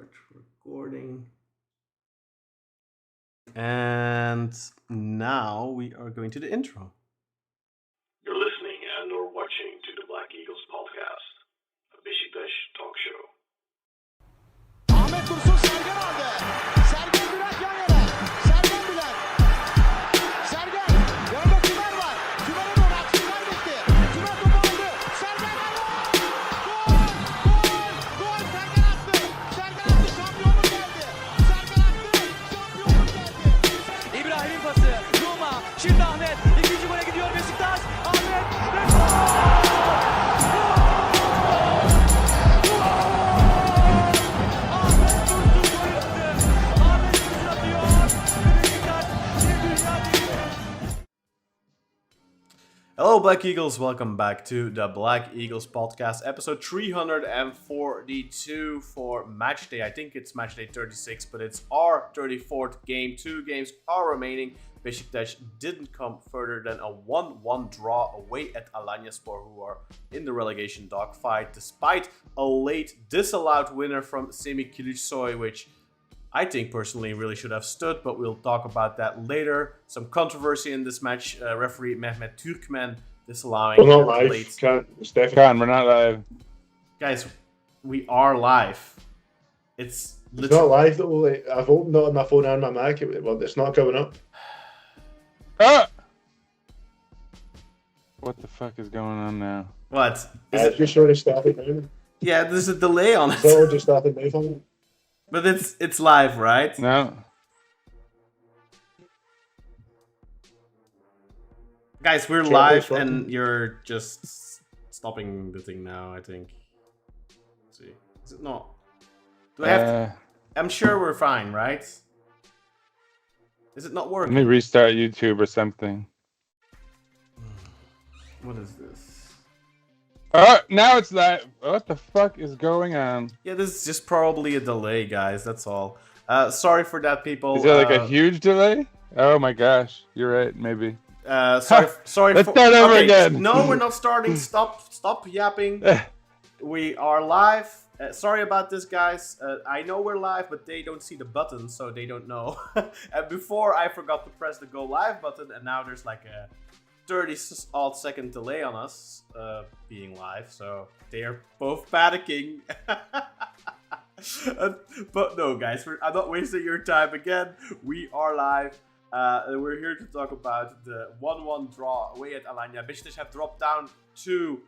Start recording. And now we are going to the intro. You're listening and or watching to the Black Eagles podcast, a Beşiktaş talk show. Ahmet Dursun Sergen aldı. Sergen Bülent yan yana. Sergen Bülent. Sergen. Yanında Tümer var. Tümer'e doğru attı. Tümer gitti. Tümer topu aldı. Sergen aldı. Gol! Gol! Gol! Sergen attı. Sergen attı. Şampiyonluk geldi. Sergen attı. Şampiyonluk geldi. İbrahim'in pası. Roma. Şimdi Ahmet. İkinci gole gidiyor Beşiktaş. Ahmet. Ve gol! Hello, Black Eagles. Welcome back to the Black Eagles podcast, episode 342 for match day. I think it's match day 36, but it's our 34th game. 2 games are remaining. Beşiktaş didn't come further than a 1-1 draw away at Alanyaspor, who are in the relegation dogfight, despite a late disallowed winner from Semih Kılıçsoy, which I think personally really should have stood, but we'll talk about that later. Some controversy in this match. Referee Mehmet Türkmen disallowing. We're not live. late. Can't, Stefan. Con, we're not live. Guys, we are live. It's Not live though. Like, I've opened it on my phone and my Mac. It's not coming up. Ah! What the fuck is going on now? What? Is It's just already started now. Yeah, there's a delay on It's all it. just started now. For me. But it's live, right? No. Guys, we're Can't live wait for and it. you're just stopping the thing now, I think. Let's see. Is it not? Do I have to? I'm sure we're fine, right? Is it not Let working? me restart YouTube or something. What is this? Oh, now it's live. What the fuck is going on? Yeah, this is just probably a delay, guys. That's all. Sorry for that, people. Is there like a huge delay? Oh my gosh, you're right. Maybe. Sorry. Let's start over Okay, again. No, we're not starting. Stop yapping. We are live. Sorry about this, guys. I know we're live, but they don't see the button, so they don't know. And before, I forgot to press the go live button, and now there's like a 30-odd second delay on us being live, so they are both panicking. But no, guys, I'm not wasting your time again. We are live. We're here to talk about the 1-1 draw away at Alanya. Beşiktaş have dropped down to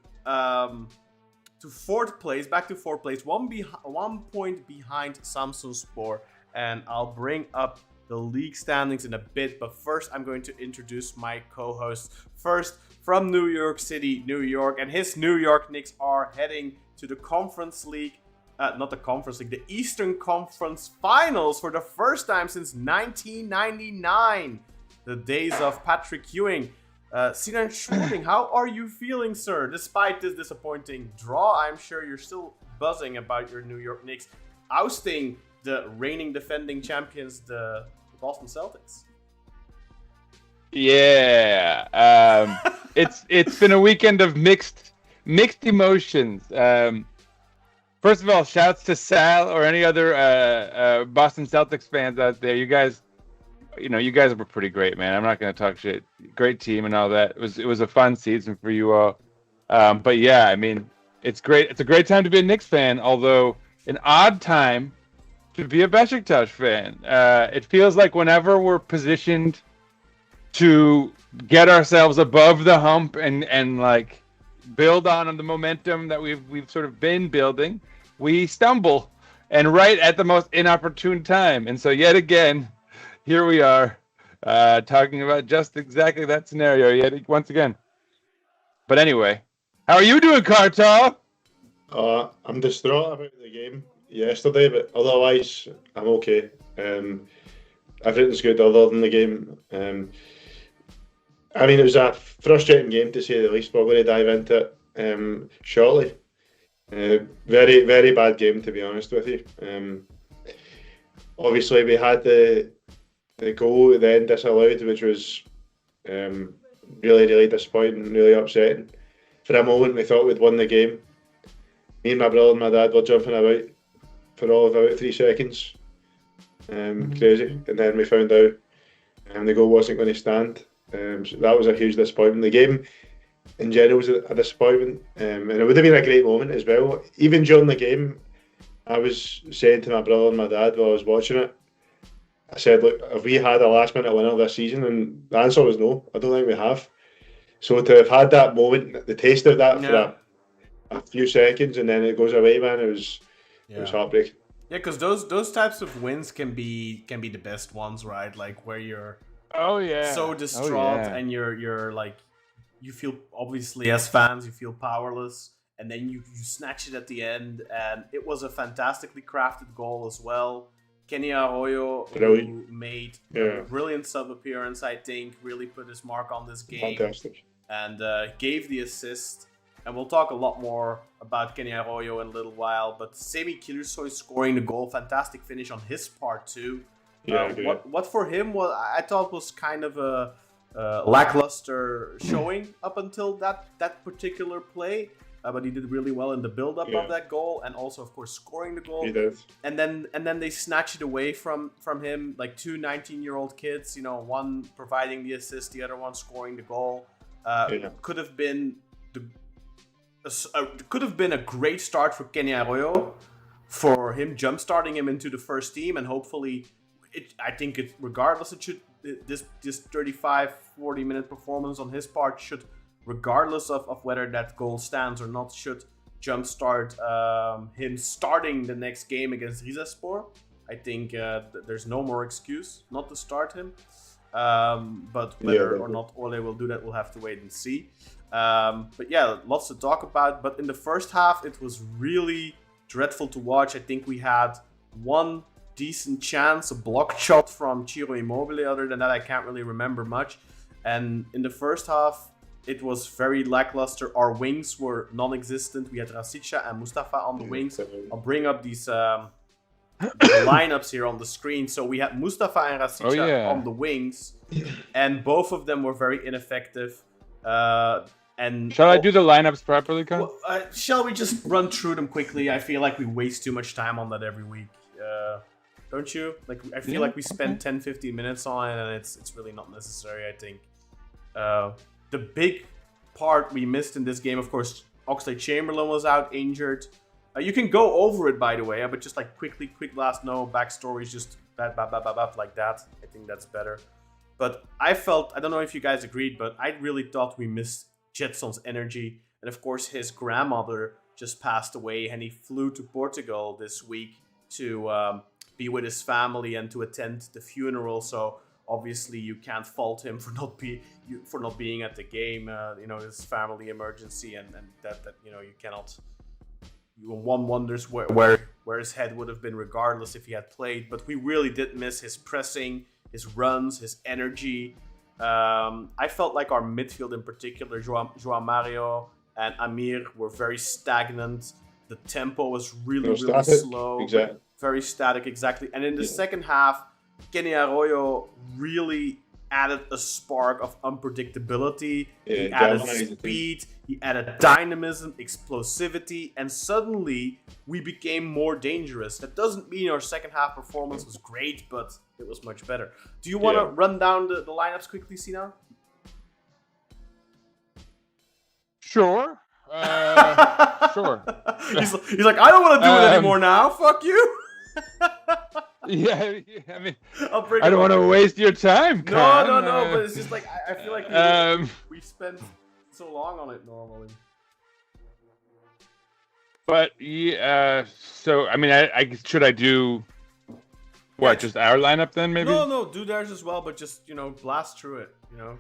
4th place, back to 4th place, 1 point behind Samsunspor, and I'll bring up the league standings in a bit, but first I'm going to introduce my co-host. First, from New York City, New York, and his New York Knicks are heading to the Conference League, not the Conference League, the Eastern Conference Finals for the first time since 1999, the days of Patrick Ewing. Sinan Sporting, how are you feeling, sir? Despite this disappointing draw, I'm sure you're still buzzing about your New York Knicks ousting the reigning defending champions, the Boston Celtics. Yeah. It's been a weekend of mixed emotions. First of all, shouts to Sal or any other Boston Celtics fans out there. You guys were pretty great, man. I'm not going to talk shit. Great team and all that. It was a fun season for you all. But yeah, I mean, it's great. It's a great time to be a Knicks fan, although an odd time to be a Beşiktaş fan. It feels like whenever we're positioned to get ourselves above the hump and like build on the momentum that we've sort of been building, we stumble, and right at the most inopportune time. And so yet again, here we are, talking about just exactly that scenario yet once again. But anyway, how are you doing, Kartal? I'm distraught about the game yesterday, but otherwise I'm okay. Everything's good other than the game. I mean, it was a frustrating game to say the least, but we're going to dive into it shortly. Very, very bad game, to be honest with you. Obviously, we had the goal at the end disallowed, which was really, really disappointing, really upsetting. For a moment, we thought we'd won the game. Me and my brother and my dad were jumping about for all of about 3 seconds. Crazy. And then we found out the goal wasn't going to stand. So that was a huge disappointment. The game in general was a disappointment, and it would have been a great moment as well. Even during the game, I was saying to my brother and my dad while I was watching it, I said, look, have we had a last minute winner this season? And the answer was no, I don't think we have. So to have had that moment, the taste of that for a few seconds, and then it goes away, man, it was heartbreaking. Yeah, because those types of wins can be the best ones, right? Like where you're so distraught and you're like, you feel, obviously as fans, you feel powerless, and then you snatch it at the end, and it was a fantastically crafted goal as well. Keny Arroyo, who made a brilliant sub appearance, I think, really put his mark on this game. Fantastic. And gave the assist. And we'll talk a lot more about Keny Arroyo in a little while, but Semih Kılıçsoy scoring the goal, fantastic finish on his part too. What for him I thought was kind of a lackluster showing up until that particular play, but he did really well in the build-up of that goal, and also of course scoring the goal. He did. And then they snatch it away from him, like 2 19-year-old kids, one providing the assist, the other one scoring the goal. Could have been a great start for Keny Arroyo, for him jump-starting him into the first team, and hopefully, this 35-40 minute performance on his part should, regardless of whether that goal stands or not, should jumpstart him starting the next game against Rizaspor. I think there's no more excuse not to start him. But whether or not Ole will do that, we'll have to wait and see. But yeah, lots to talk about. But in the first half, it was really dreadful to watch. I think we had one decent chance, a blocked shot from Ciro Immobile. Other than that, I can't really remember much. And in the first half, it was very lackluster. Our wings were non-existent. We had Rasica and Mustafa on the wings. I'll bring up these the lineups here on the screen. So we had Mustafa and Rasica on the wings, and both of them were very ineffective. And shall I do the lineups properly, Con? Well, shall we just run through them quickly? I feel like we waste too much time on that every week. Don't you? Like, I feel like we spend 10-15 minutes on it, and it's really not necessary, I think. The big part we missed in this game, of course, Oxlade-Chamberlain was out injured. You can go over it, by the way, but just like quick last no backstories, just like that. I think that's better. But I don't know if you guys agreed, but I really thought we missed Jetson's energy. And of course, his grandmother just passed away, and he flew to Portugal this week to be with his family and to attend the funeral. So obviously, you can't fault him for not being at the game. His family emergency, and that you cannot. One wonders where his head would have been regardless if he had played. But we really did miss his pressing, his runs, his energy. I felt like our midfield in particular, João Mario and Amir, were very stagnant. The tempo was really slow. Exactly. Very static, exactly. And in the second half, Keny Arroyo really added a spark of unpredictability. He added speed, he added dynamism, explosivity, and suddenly we became more dangerous. That doesn't mean our second half performance was great, but it was much better. Do you want to run down the lineups quickly, Sina? Sure. Sure. He's like, I don't want to do it anymore now. Fuck you. I mean, I don't want to waste your time, Con. No, but it's just like, I feel like we spend so long on it normally. But so I mean, should I do what? Just our lineup then, maybe? No, do theirs as well, but just blast through it.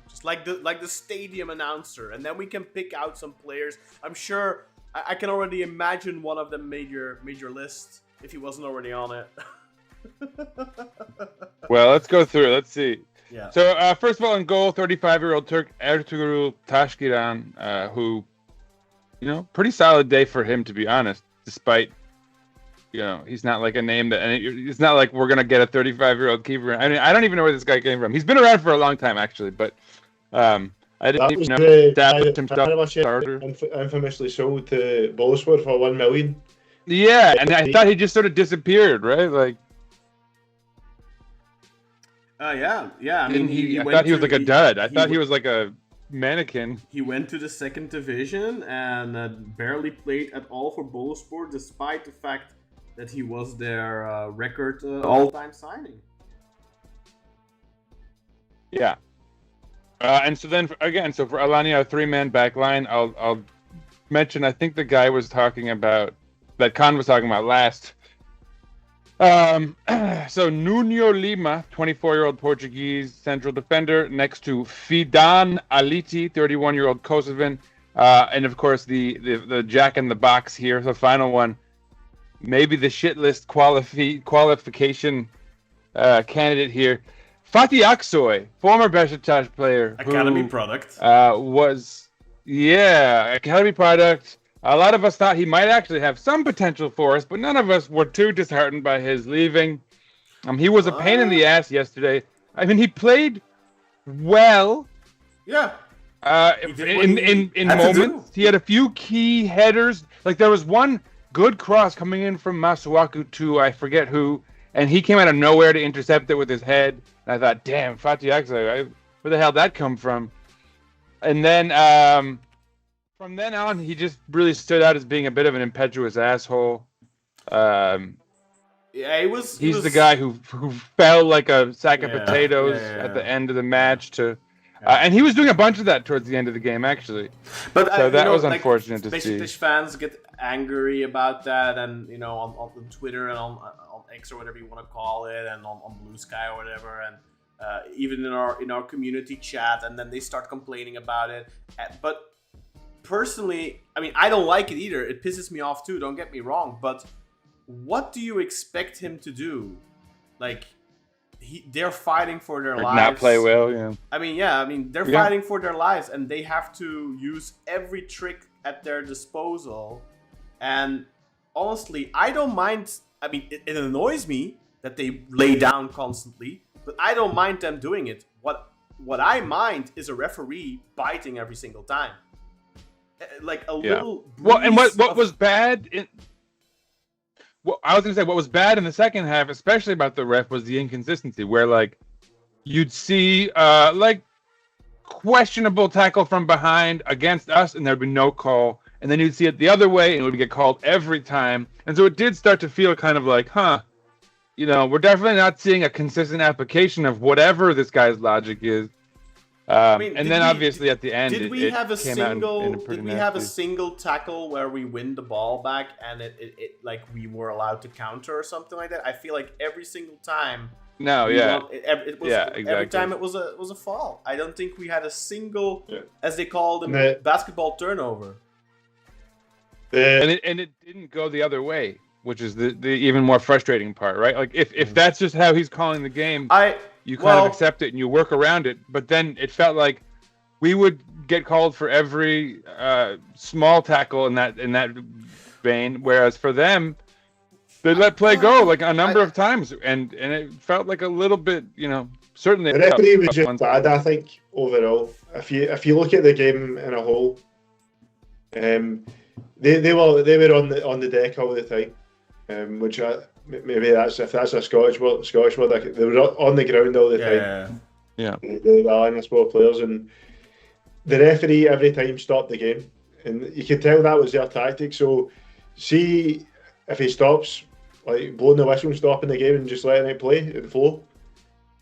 Just like the stadium announcer, and then we can pick out some players. I'm sure I can already imagine one of them made your list if he wasn't already on it. Well, let's go through it. Let's see. Yeah. So first of all, in goal, 35-year-old Turk Ertuğrul Taşkiran, who, pretty solid day for him, to be honest. Despite, he's not like a name that, and it's not like we're gonna get a 35-year-old keeper. I mean, I don't even know where this guy came from. He's been around for a long time, actually, but I didn't even know established himself starter. Infamously sold to Bosworth for $1 million Yeah, and I thought he just sort of disappeared, right? Like, yeah. I didn't mean, he? I went thought he was to- like a dud. I thought he w- was like a mannequin. He went to the second division and barely played at all for Boluspor, despite the fact that he was their record all-time signing. Yeah. And so then again, so for Alanya, a 3-man back line, I'll mention. I think the guy was talking about that Khan was talking about last. So Nuno Lima, 24-year-old Portuguese central defender, next to Fidan Aliti, 31-year-old Kosovan, and of course the Jack in the Box here, the final one, maybe the shit list qualification candidate here, Fatih Aksoy, former Beşiktaş player, Academy who, product. was academy product. A lot of us thought he might actually have some potential for us, but none of us were too disheartened by his leaving. He was a pain in the ass yesterday. I mean, he played well. Yeah. In had to moments, he had a few key headers. Like there was one good cross coming in from Masuaku to I forget who, and he came out of nowhere to intercept it with his head. And I thought, damn, Fatih Aksoy, where the hell did that come from? And then from then on, he just really stood out as being a bit of an impetuous asshole. Yeah, He's the guy who fell like a sack of potatoes at the end of the match and he was doing a bunch of that towards the end of the game, actually. But so that was unfortunate to see. Beşiktaş fans get angry about that, and on Twitter and on X or whatever you want to call it, and on Blue Sky or whatever, and even in our community chat, and then they start complaining about it. But personally, I mean, I don't like it either. It pisses me off too. Don't get me wrong, but what do you expect him to do? Like, they're fighting for their lives. Not play well, yeah. I mean, they're fighting for their lives, and they have to use every trick at their disposal. And honestly, I don't mind. I mean, it annoys me that they lay down constantly, but I don't mind them doing it. What I mind is a referee biting every single time. Like a little. Well, and what was bad in. Well, I was going to say what was bad in the second half, especially about the ref, was the inconsistency where, like, you'd see, like, questionable tackle from behind against us, and there'd be no call. And then you'd see it the other way, and it would get called every time. And so it did start to feel kind of like, we're definitely not seeing a consistent application of whatever this guy's logic is. And then obviously at the end, did we have a single tackle where we win the ball back and it like we were allowed to counter or something like that? I feel like every single time. Every time it was a foul. I don't think we had a single, as they call them, basketball turnover. And it didn't go the other way, which is the even more frustrating part, right? Like if that's just how he's calling the game. You kind of accept it and you work around it, but then it felt like we would get called for every small tackle in that vein, whereas for them, they let play go like a number of times, and it felt like a little bit, certainly. The referee was just bad, I think, overall. If you look at the game in a whole, they were on the deck all the time, which maybe if that's a Scottish word, they were on the ground all the time. Yeah. The Alanyaspor players, and the referee every time stopped the game, and you could tell that was their tactic. So, see if he stops, like blowing the whistle and stopping the game and just letting it play and flow,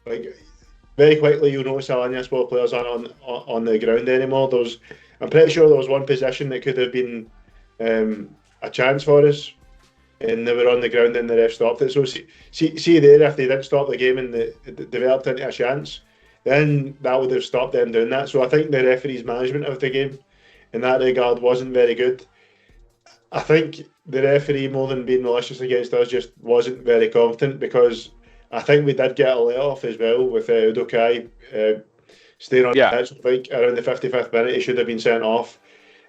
like very quickly you'll notice Alanyaspor players aren't on the ground anymore. I'm pretty sure there was one position that could have been a chance for us, and they were on the ground and the ref stopped it. So see there, if they didn't stop the game and it developed into a chance, then that would have stopped them doing that. So I think the referee's management of the game in that regard wasn't very good. I think the referee, more than being malicious against us, just wasn't very confident, because I think we did get a let-off as well with Udokai staying on the pitch. I think around the 55th minute he should have been sent off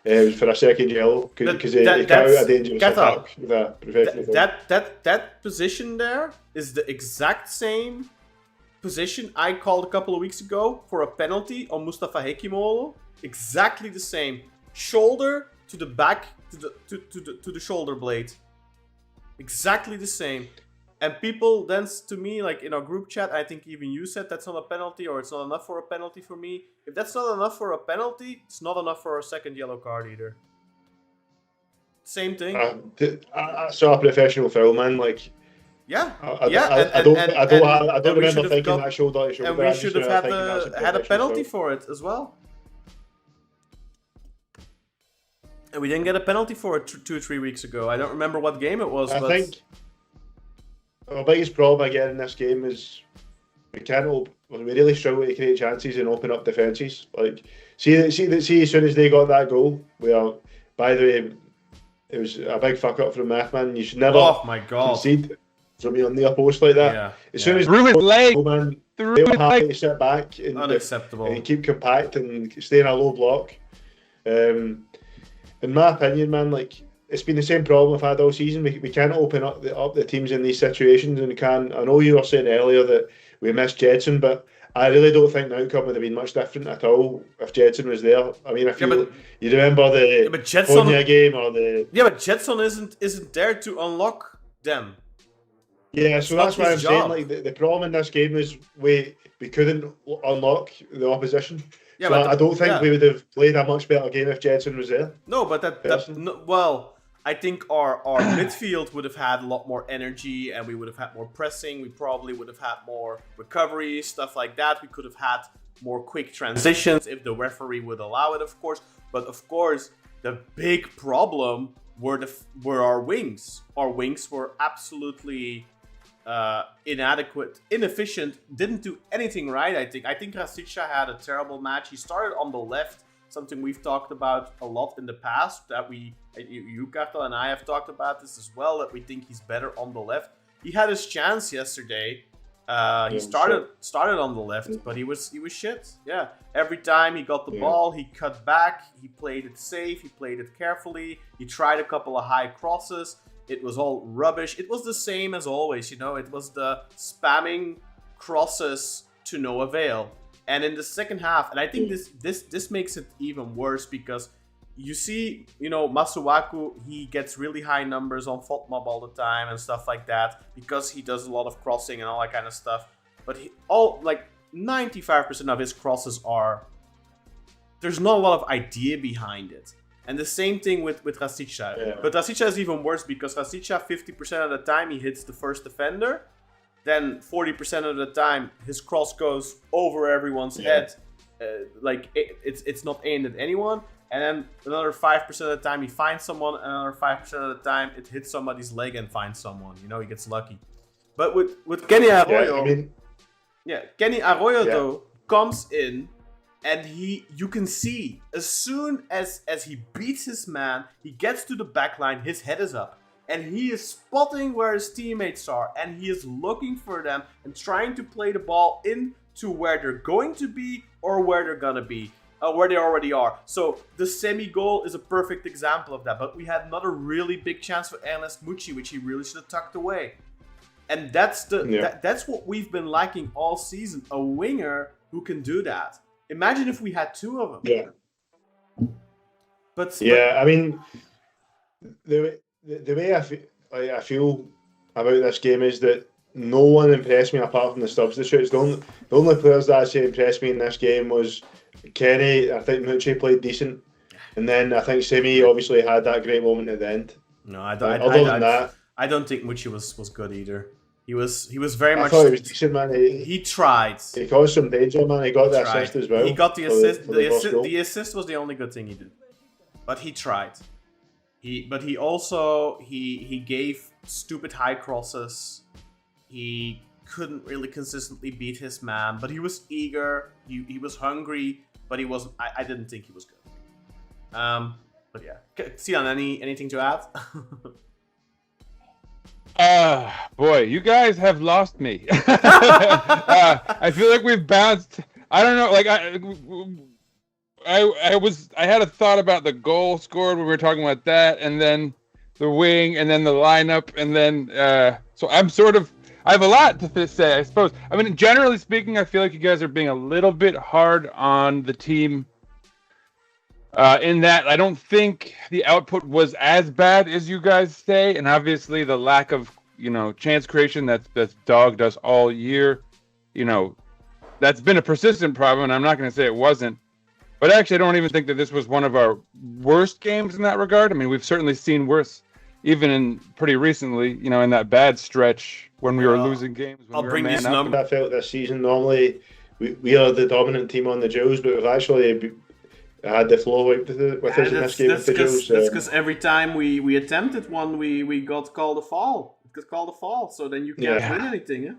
for a second yellow because he got out a dangerous attack with a professional. That position there is the exact same position I called a couple of weeks ago for a penalty on Mustafa Hekimoğlu. Exactly the same. Shoulder to the back to the shoulder blade. Exactly the same. And people then to me, like in our group chat, I think even you said that's not a penalty or it's not enough for a penalty for me. If that's not enough for a penalty, it's not enough for a second yellow card either. Same thing. I saw a professional foul, man. Like, I don't remember thinking that shoulder to shoulder. And we should have had a penalty for it as well. And we didn't get a penalty for it 2 or 3 weeks ago. I don't remember what game it was. I think our biggest problem again in this game is we really struggle to create chances and open up defences. Like, see, as soon as they got that goal, by the way, it was a big fuck up from Mathman. You should never concede from on the post like that. Yeah. As soon as through his leg, man, they'll have to sit back and unacceptable and keep compact and stay in a low block. In my opinion, man, like it's been the same problem I've had all season. We can't open up the teams in these situations, and I know you were saying earlier that we missed Jedson, but I really don't think the outcome would have been much different at all if Jedson was there. I mean, if you remember the Kony game or the but Jedson isn't there to unlock them. Yeah, so that's why I'm saying like the problem in this game is we couldn't unlock the opposition. Yeah, so I don't think we would have played a much better game if Jedson was there. No, but I think our midfield would have had a lot more energy and we would have had more pressing. We probably would have had more recovery, stuff like that. We could have had more quick transitions if the referee would allow it, of course. But of course, the big problem were our wings. Our wings were absolutely inadequate, inefficient, didn't do anything right. I think Rashica had a terrible match. He started on the left, something we've talked about a lot in the past, that you Kartel and I have talked about this as well, that we think he's better on the left. He had his chance yesterday. He started on the left, but he was shit. Yeah, every time he got the ball, he cut back, he played it safe, he played it carefully, he tried a couple of high crosses. It was all rubbish. It was the same as always, it was the spamming crosses to no avail. And in the second half, and I think this makes it even worse because you see, Masuaku, he gets really high numbers on FOTMOB all the time and stuff like that because he does a lot of crossing and all that kind of stuff. But 95% of his crosses there's not a lot of idea behind it. And the same thing with Rashica. Yeah. But Rashica is even worse because Rashica, 50% of the time, he hits the first defender. Then 40% of the time, his cross goes over everyone's head. It's not aimed at anyone. And then another 5% of the time, he finds someone. And another 5% of the time, it hits somebody's leg and finds someone. He gets lucky. But with Keny Arroyo... Keny Arroyo, though, comes in. And you can see, as soon as he beats his man, he gets to the back line, his head is up. And he is spotting where his teammates are. And he is looking for them and trying to play the ball into where they're going to be or where they're going to be. Where they already are. So the semi-goal is a perfect example of that. But we had another really big chance for Alanyaspor, which he really should have tucked away. And that's that's what we've been lacking all season. A winger who can do that. Imagine if we had two of them. Yeah. But I mean, the way I feel about this game is that no one impressed me apart from the substitutes. The only players that actually impressed me in this game was Keny. I think Mucci played decent, and then I think Semih obviously had that great moment at the end. No, I don't think Mucci was good either. He was very much. I thought he was decent, man. He tried. He caused some danger, man. He got the assist as well. He got the assist. The assist was the only good thing he did, but he tried. He also gave stupid high crosses. He couldn't really consistently beat his man, but he was eager. He was hungry, but he wasn't. I didn't think he was good. But yeah, Sian, anything to add? Boy, you guys have lost me. I feel like we've bounced. I don't know. Like I had a thought about the goal scored when we were talking about that, and then the wing, and then the lineup, and then so I have a lot to say, I suppose. I mean, generally speaking, I feel like you guys are being a little bit hard on the team In that, I don't think the output was as bad as you guys say, and obviously the lack of chance creation that's dogged us all year, that's been a persistent problem. And I'm not going to say it wasn't, but actually I don't even think that this was one of our worst games in that regard. I mean, we've certainly seen worse, even in pretty recently, in that bad stretch when we were losing games. I'll bring these numbers. I felt this season normally we are the dominant team on the Joes, but we've actually had the flow with us in this game with the Joes. That's because every time we attempted one, we got called a foul. It got called a foul, so then you can't win anything. Yeah?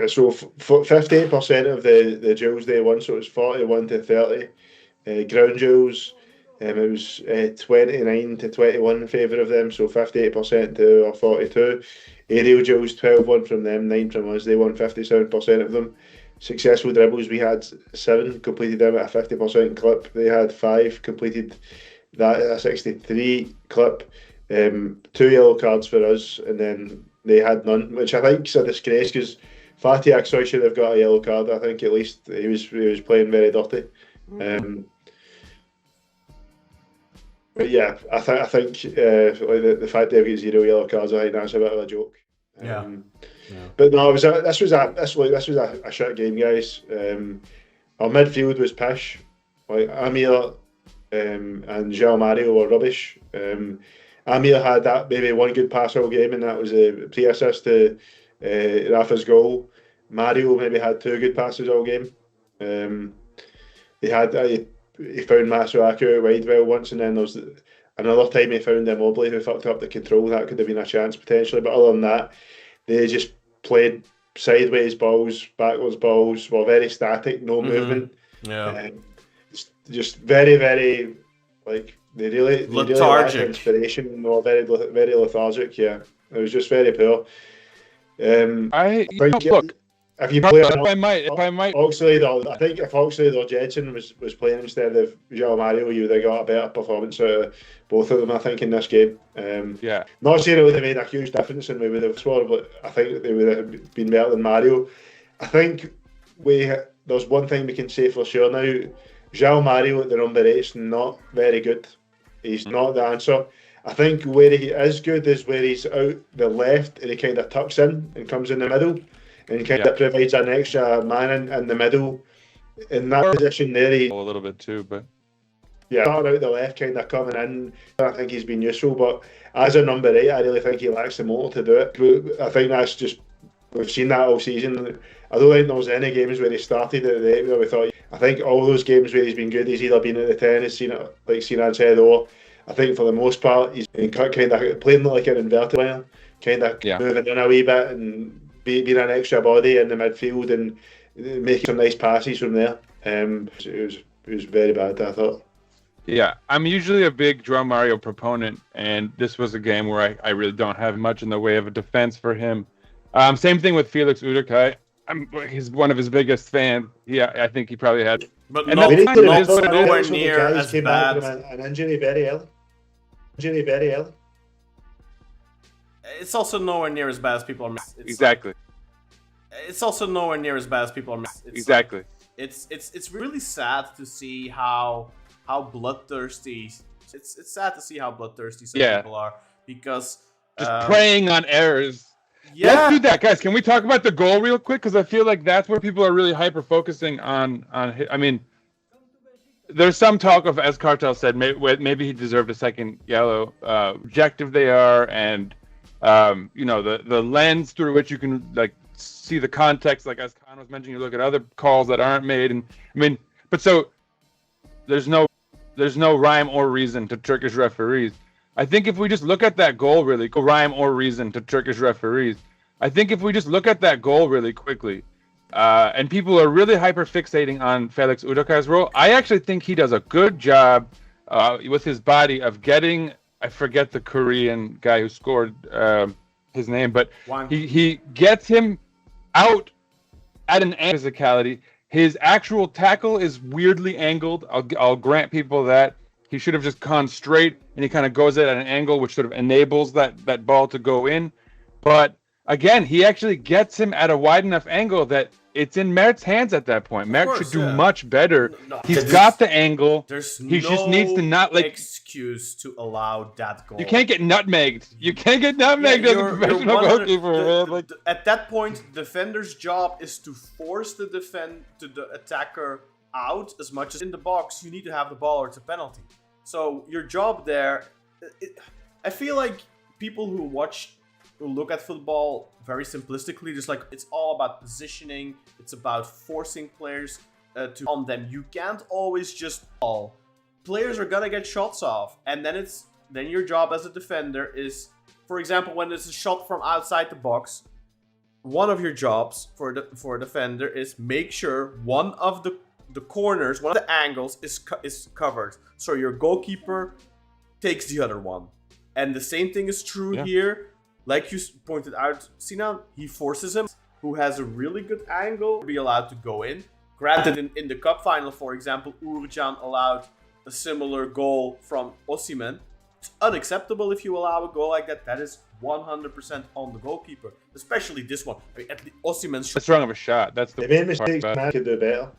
So 58% of the duels they won, so it was 41-30. Ground duels, it was 29-21 in favour of them, so 58% to 42. Aerial duels, 12-1 from them, 9 from us. They won 57% of them. Successful dribbles, we had 7, completed them at a 50% clip. They had 5, completed that at a 63 clip. 2 yellow cards for us, and then they had none, which I think is a disgrace because Fatih Aksoy should have got a yellow card. I think at least he was playing very dirty. But yeah, I think the fact they've got 0 yellow cards, I think that's a bit of a joke. But no, this was a shit game, guys. Our midfield was pish. Like Amir and João Mario were rubbish. Amir had that maybe one good pass all game, and that was a pre-assist to Rafa's goal. Mario maybe had 2 good passes all game. He found Maso accurate wide well once, and then there was another time he found Immobile who fucked up the control. That could have been a chance potentially, but other than that, they just played sideways balls, backwards balls, were very static, no movement. Just very, very like they really lacked inspiration. They were very, very lethargic. Yeah, it was just very poor. Look. If you play if I might, Oxlade, I think if Oxlade or Jedson was playing instead of João Mario, you would have got a better performance out of both of them, I think, in this game. Not saying it would have made a huge difference and we would have scored, but I think they would have been better than Mario. I think there's one thing we can say for sure now. João Mario at the number 8 is not very good. He's not the answer. I think where he is good is where he's out the left and he kind of tucks in and comes in the middle. And kind of provides an extra man in the middle. In that position there, he a little bit too, but started out the left, kind of coming in. I think he's been useful, but as a number 8, I really think he lacks the motor to do it. I think that's just we've seen that all season. I don't think there was any games where he started at the 8 where we thought. I think all those games where he's been good, he's either been at the 10, he's seen it like Sinan said, or I think for the most part he's been kind of playing like an inverted player, kind of moving in a wee bit and being an extra body in the midfield and making some nice passes from there. It was very bad, I thought. Yeah, I'm usually a big João Mario proponent, and this was a game where I really don't have much in the way of a defense for him. Same thing with Felix Urukai. He's one of his biggest fans. Yeah, I think he probably had. But nowhere near as bad. An injury very early. It's also nowhere near as bad as people are. Exactly. It's also nowhere near as bad as people are. Exactly. It's really sad to see how bloodthirsty. It's sad to see how bloodthirsty some people are because just preying on errors. Yeah. Let's do that, guys. Can we talk about the goal real quick? Because I feel like that's where people are really hyper focusing on. I mean, there's some talk of, as Cartel said, maybe he deserved a second yellow. Objective they are, and the lens through which you can see the context, like as Khan was mentioning, you look at other calls that aren't made, and but so there's no rhyme or reason to Turkish referees. I think if we just look at that goal really quickly, and people are really hyper fixating on Felix Udokai's role, I actually think he does a good job with his body of getting. I forget the Korean guy who scored his name, but he gets him out at an physicality. His actual tackle is weirdly angled. I'll grant people that. He should have just gone straight, and he kind of goes at an angle, which sort of enables that ball to go in. But again, he actually gets him at a wide enough angle that it's in Mert's hands at that point. Mert course, should do yeah. much better. No, He's there's- got the angle. There's He no just needs to not like. excuse to allow that goal. You can't get nutmegged. You can't get nutmegged as a professional goalkeeper, man. Like, at that point, defender's job is to force the attacker out as much as in the box. You need to have the ball or it's a penalty. So your job there, I feel like people who look at football very simplistically, just like it's all about positioning. It's about forcing players to on them. You can't always just ball. Players are gonna get shots off, and then your job as a defender is, for example, when there's a shot from outside the box, one of your jobs for a defender is make sure one of the corners, one of the angles is covered, so your goalkeeper takes the other one. And the same thing is true here. Like you pointed out, Sinan, he forces him, who has a really good angle, to be allowed to go in. Granted, in the cup final, for example, Uğurcan allowed a similar goal from Osimhen. It's unacceptable if you allow a goal like that. That is 100% on the goalkeeper, especially this one. I mean, at least Osimhen's that's wrong of a shot. That's the They made part mistakes, about it. man, could do better.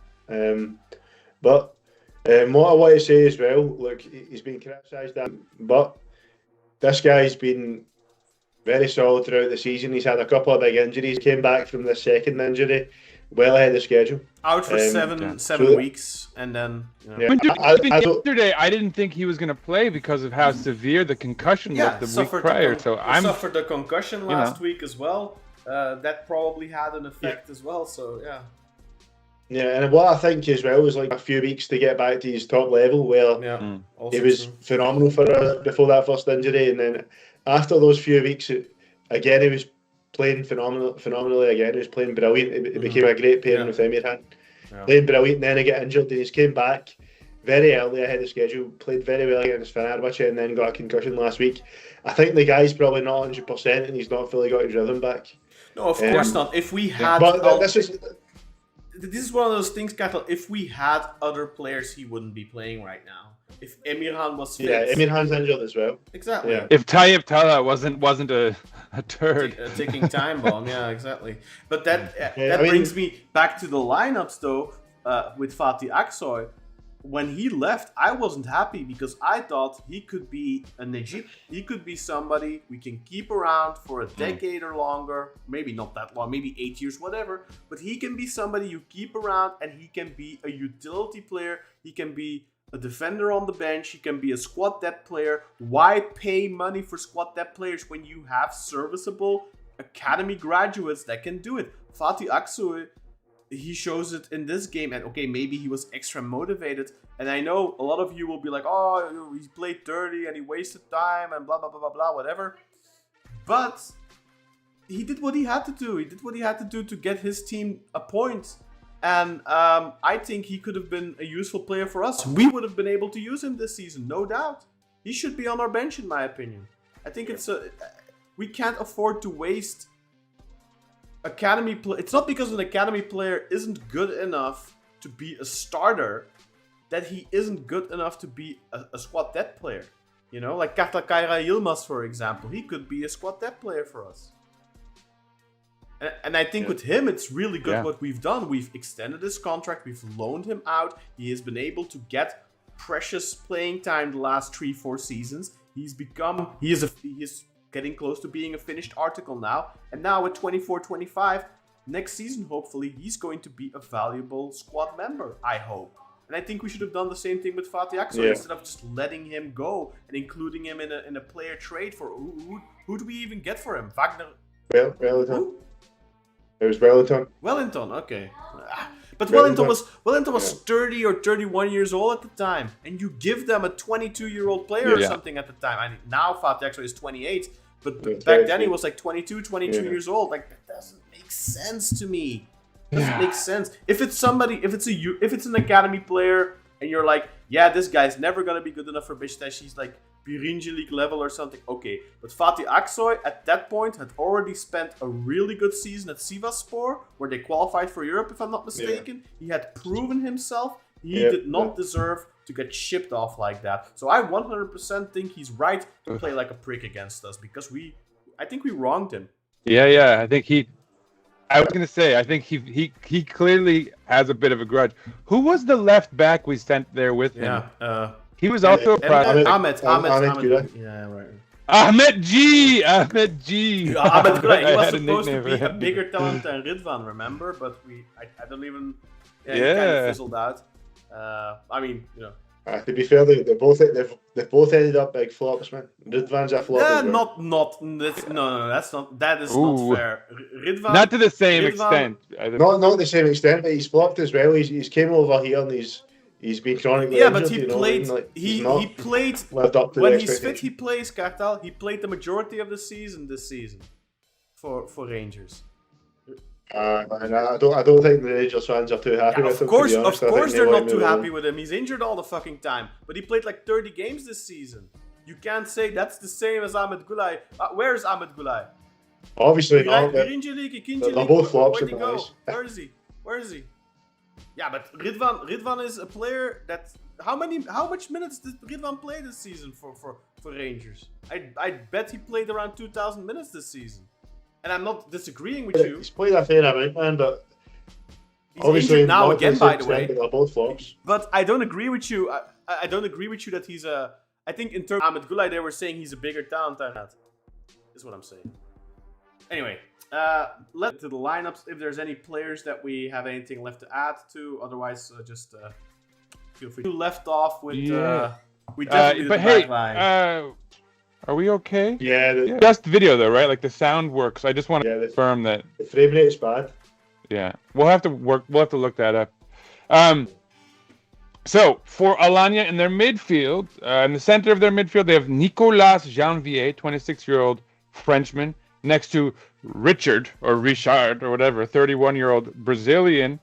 But what I want to say as well, look, he's been criticised, but this guy's been very solid throughout the season. He's had a couple of big injuries. Came back from the second injury well ahead of schedule. out for seven weeks, and then Yeah. Yesterday, I didn't think he was going to play because of how severe the concussion was the week prior. So he suffered the concussion last week as well. That probably had an effect as well. So yeah. Yeah, and what I think as well was like a few weeks to get back to his top level, where Also he was true. phenomenal for before that first injury, and then after those few weeks, again he was playing phenomenally again. He was playing brilliant. It became a great pairing with Emirhan. Playing brilliant, and then he got injured, and he came back very early ahead of schedule, played very well against Fenerbahce, and then got a concussion last week. I think the guy's probably not 100%, and he's not fully got his rhythm back. No, of course not. If we had, But this is one of those things, Katel. If we had other players, he wouldn't be playing right now. If Emirhan was fit, Emirhan's injured as well. exactly. Yeah. if Tayyip Talha wasn't a turd. A ticking time bomb, yeah, exactly. But that mean- brings me back to the lineups though. With Fatih Aksoy, when he left, I wasn't happy because I thought he could be a Najib. He could be somebody we can keep around for a decade or longer. Maybe not that long, maybe 8 years, whatever. But he can be somebody you keep around, and he can be a utility player. He can be a defender on the bench. He can be a squad depth player. Why pay money for squad depth players when you have serviceable academy graduates that can do it? Fatih Aksoy, he shows it in this game, and okay, maybe he was extra motivated, and I know a lot of you will be like, oh, he played dirty and he wasted time and blah blah blah blah blah, whatever. But he did what he had to do. He did what he had to do to get his team a point, and I think he could have been a useful player for us. We would have been able to use him this season, no doubt. He should be on our bench, in my opinion. I think we can't afford to waste academy play. It's not because an academy player isn't good enough to be a starter that he isn't good enough to be a squad depth player. You know, like Kartal Kayra Yilmaz, for example. He could be a squad depth player for us. And I think with him, it's really good what we've done. We've extended his contract. We've loaned him out. He has been able to get precious playing time the last 3-4 seasons. He is getting close to being a finished article now. And now at 24-25, next season, hopefully, he's going to be a valuable squad member, I hope. And I think we should have done the same thing with Fatih Aksoy instead of just letting him go and including him in a player trade for who do we even get for him? Wagner? Wellington. Who? It was Wellington. Wellington, okay. But Wellington was 30 or 31 years old at the time, and you give them a 22-year-old player or something at the time. I mean, now Fatih Aksoy is 28, but back then he was like 22 years old. Like, that doesn't make sense to me. Doesn't make sense. If it's an academy player, and you're like, yeah, this guy's never gonna be good enough for Beşiktaş. He's like Birinci League level or something. Okay, but Fatih Aksoy at that point had already spent a really good season at Sivasspor, where they qualified for Europe, if I'm not mistaken. He had proven himself. He did not deserve to get shipped off like that. So I 100% think he's right to play like a prick against us because I think we wronged him. Yeah, I think I was gonna say, I think he clearly has a bit of a grudge. Who was the left back we sent there with him? Yeah. He was also a prospect. Ahmed. Gülay. Yeah, right. Ahmed G. Ahmed Gülay, he was I had a supposed to nickname be for a him. bigger talent than Ridvan, remember? But I don't even. Yeah, he kind Yeah. of fizzled out. I mean, you know. To be fair, they both ended up big flops, man. Ridvan's a flop. as well. That is Ooh. not fair. Ridvan, Not to the same Ridvan- extent. I think. Not to the same extent, but he's flopped as well. He's came over here and he's been chronically Yeah, injured, but he you know, played. and, like, He he's not played lived up to when the he's fit. expectation. He plays Kartal. He played the majority of the season this season for Rangers. And I don't think the Rangers fans are too happy Yeah, with of him. course, to be honest. I think they they're want not to too move on. happy with him. He's injured all the fucking time, but he played like 30 games this season. You can't say that's the same as Ahmed Gülay. Where's Ahmed Gülay? Obviously, not, but Birinci Lig, ikinci they're Lig. both flops Where'd he in my go? eyes. Where is he? Yeah, but Ridvan is a player that how much minutes did Ridvan play this season for Rangers? I bet he played around 2,000 minutes this season. And I'm not disagreeing with you. he's played a fair amount, man. But He's obviously injured now not to again, the by same the way. extent, but they're both flops. But I don't agree with you. I don't agree with you that he's a. I think in terms of Ahmed Gülay, they were saying he's a bigger talent than that. Is what I'm saying. Anyway, let's to the lineups. If there's any players that we have anything left to add to, otherwise just feel free. You left off with. Yeah. We definitely did but the hey, back line. are we okay? Yeah, Just video though, right? Like the sound works. I just want to Yeah, the- confirm that. the frame rate's bad. Yeah, we'll have to look that up. So for Alanya in their midfield, in the center of their midfield, they have Nicolas Janvier, 26-year-old Frenchman, next to Richard or whatever, 31-year-old Brazilian.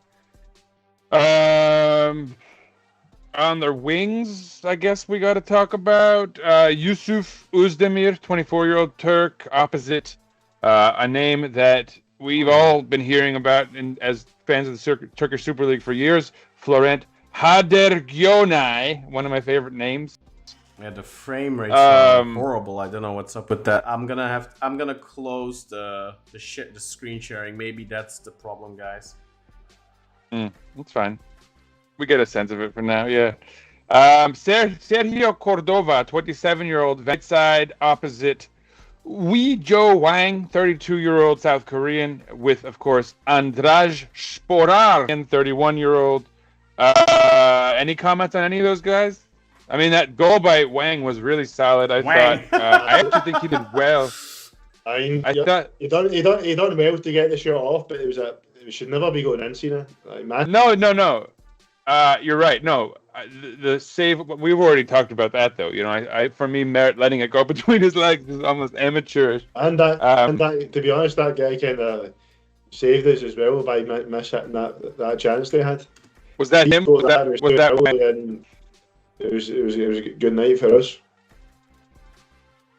On their wings, I guess we got to talk about Yusuf Özdemir, 24-year-old Turk, opposite a name that we've all been hearing about as fans of the Turkish Super League for years, Florent Hadergyonay, one of my favorite names. Yeah, the frame rate's horrible. I don't know what's up with that. I'm gonna close the screen sharing. Maybe that's the problem, guys. That's fine. We get a sense of it for now, yeah. Sergio Cordova, 27-year-old right side opposite Ui-jo Hwang, 32-year-old South Korean, with, of course, Andraž Sporar, 31-year-old. Any comments on any of those guys? I mean, that goal by Hwang was really solid, I Hwang. thought. I actually think he did well. I mean, I thought... he done well to get the shot off, but it should never be going in, Cena. Like, man. No. You're right. No, the save. We've already talked about that, though. You know, I for me, Merritt letting it go between his legs is almost amateurish. And that, to be honest, that guy kind of saved us as well by missing that chance they had. Was that him? Was that? And it was a good night for us.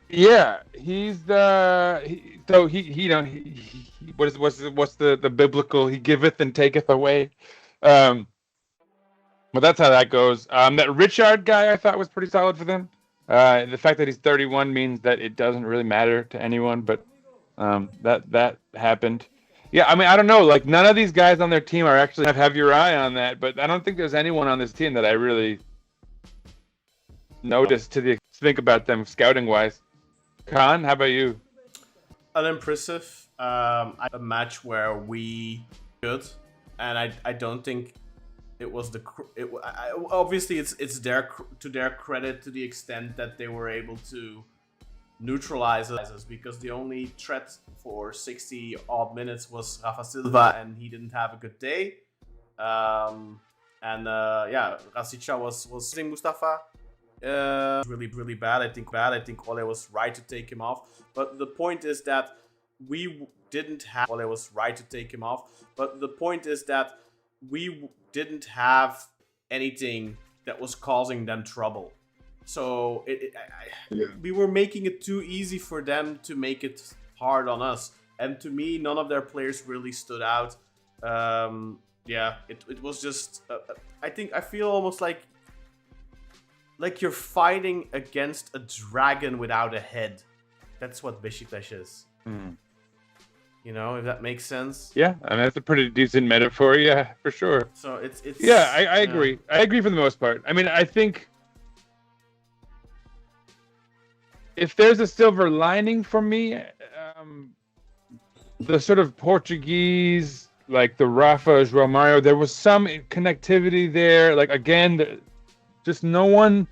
Yeah, he's what's the biblical? He giveth and taketh away. But that's how that goes. That Richard guy I thought was pretty solid for them. The fact that he's 31 means that it doesn't really matter to anyone, but that happened. Yeah, I mean, I don't know. Like, none of these guys on their team are actually have your eye on that, but I don't think there's anyone on this team that I really noticed to think about them scouting wise. Khan, how about you? Unimpressive. A match where we good, and I don't think it was obviously it's to their credit to the extent that they were able to neutralize us, because the only threat for 60 odd minutes was Rafa Silva, and he didn't have a good day. Rasica was Mustafa. Really bad. I think Ole was right to take him off. But the point is that Ole was right to take him off. But the point is that we didn't have anything that was causing them trouble. So we were making it too easy for them to make it hard on us. And to me, none of their players really stood out. It was just. I feel almost like you're fighting against a dragon without a head. That's what Beşiktaş is. If that makes sense. Yeah, I mean that's a pretty decent metaphor. Yeah, for sure. So it's yeah, I agree. I agree for the most part. I mean, I think if there's a silver lining for me, the sort of Portuguese, like the Rafa, João Mario, there was some connectivity there. Like again, just no one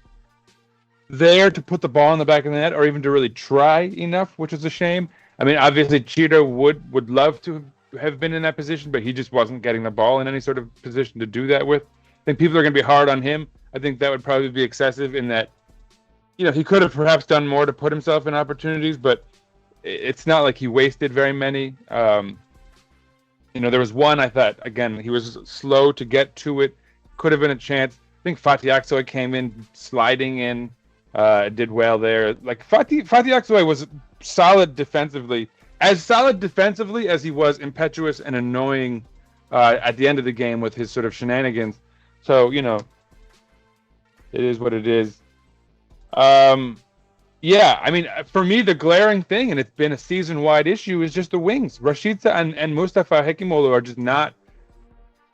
there to put the ball in the back of the net or even to really try enough, which is a shame. I mean, obviously, Cheetah would love to have been in that position, but he just wasn't getting the ball in any sort of position to do that with. I think people are going to be hard on him. I think that would probably be excessive in that, he could have perhaps done more to put himself in opportunities, but it's not like he wasted very many. There was one I thought, again, he was slow to get to it. Could have been a chance. I think Fatih Aksoy came in, sliding in, did well there. Like Fatih Aksoy was solid defensively as he was impetuous and annoying at the end of the game with his sort of shenanigans. So, it is what it is. Yeah, I mean, for me, the glaring thing, and it's been a season-wide issue, is just the wings. Rashica and Mustafa Hekimoğlu are just not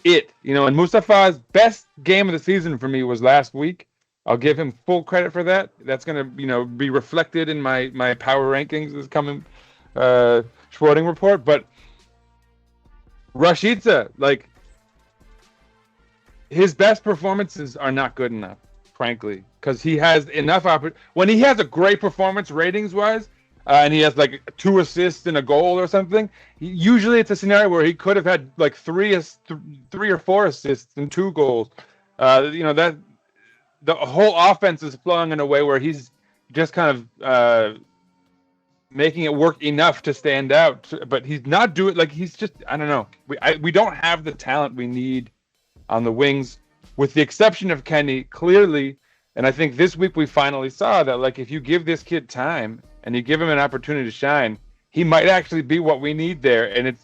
it. And Mustafa's best game of the season for me was last week. I'll give him full credit for that. That's going to, be reflected in my power rankings this coming Sporting report. But Rashica, like, his best performances are not good enough, frankly, because he has enough when he has a great performance ratings-wise, and he has like 2 assists and a goal or something. Usually, it's a scenario where he could have had like 3 or 4 assists and 2 goals. That. The whole offense is flowing in a way where he's just kind of making it work enough to stand out, but he's not doing he's just, I don't know. We don't have the talent we need on the wings, with the exception of Keny, clearly. And I think this week we finally saw that, if you give this kid time and you give him an opportunity to shine, he might actually be what we need there. And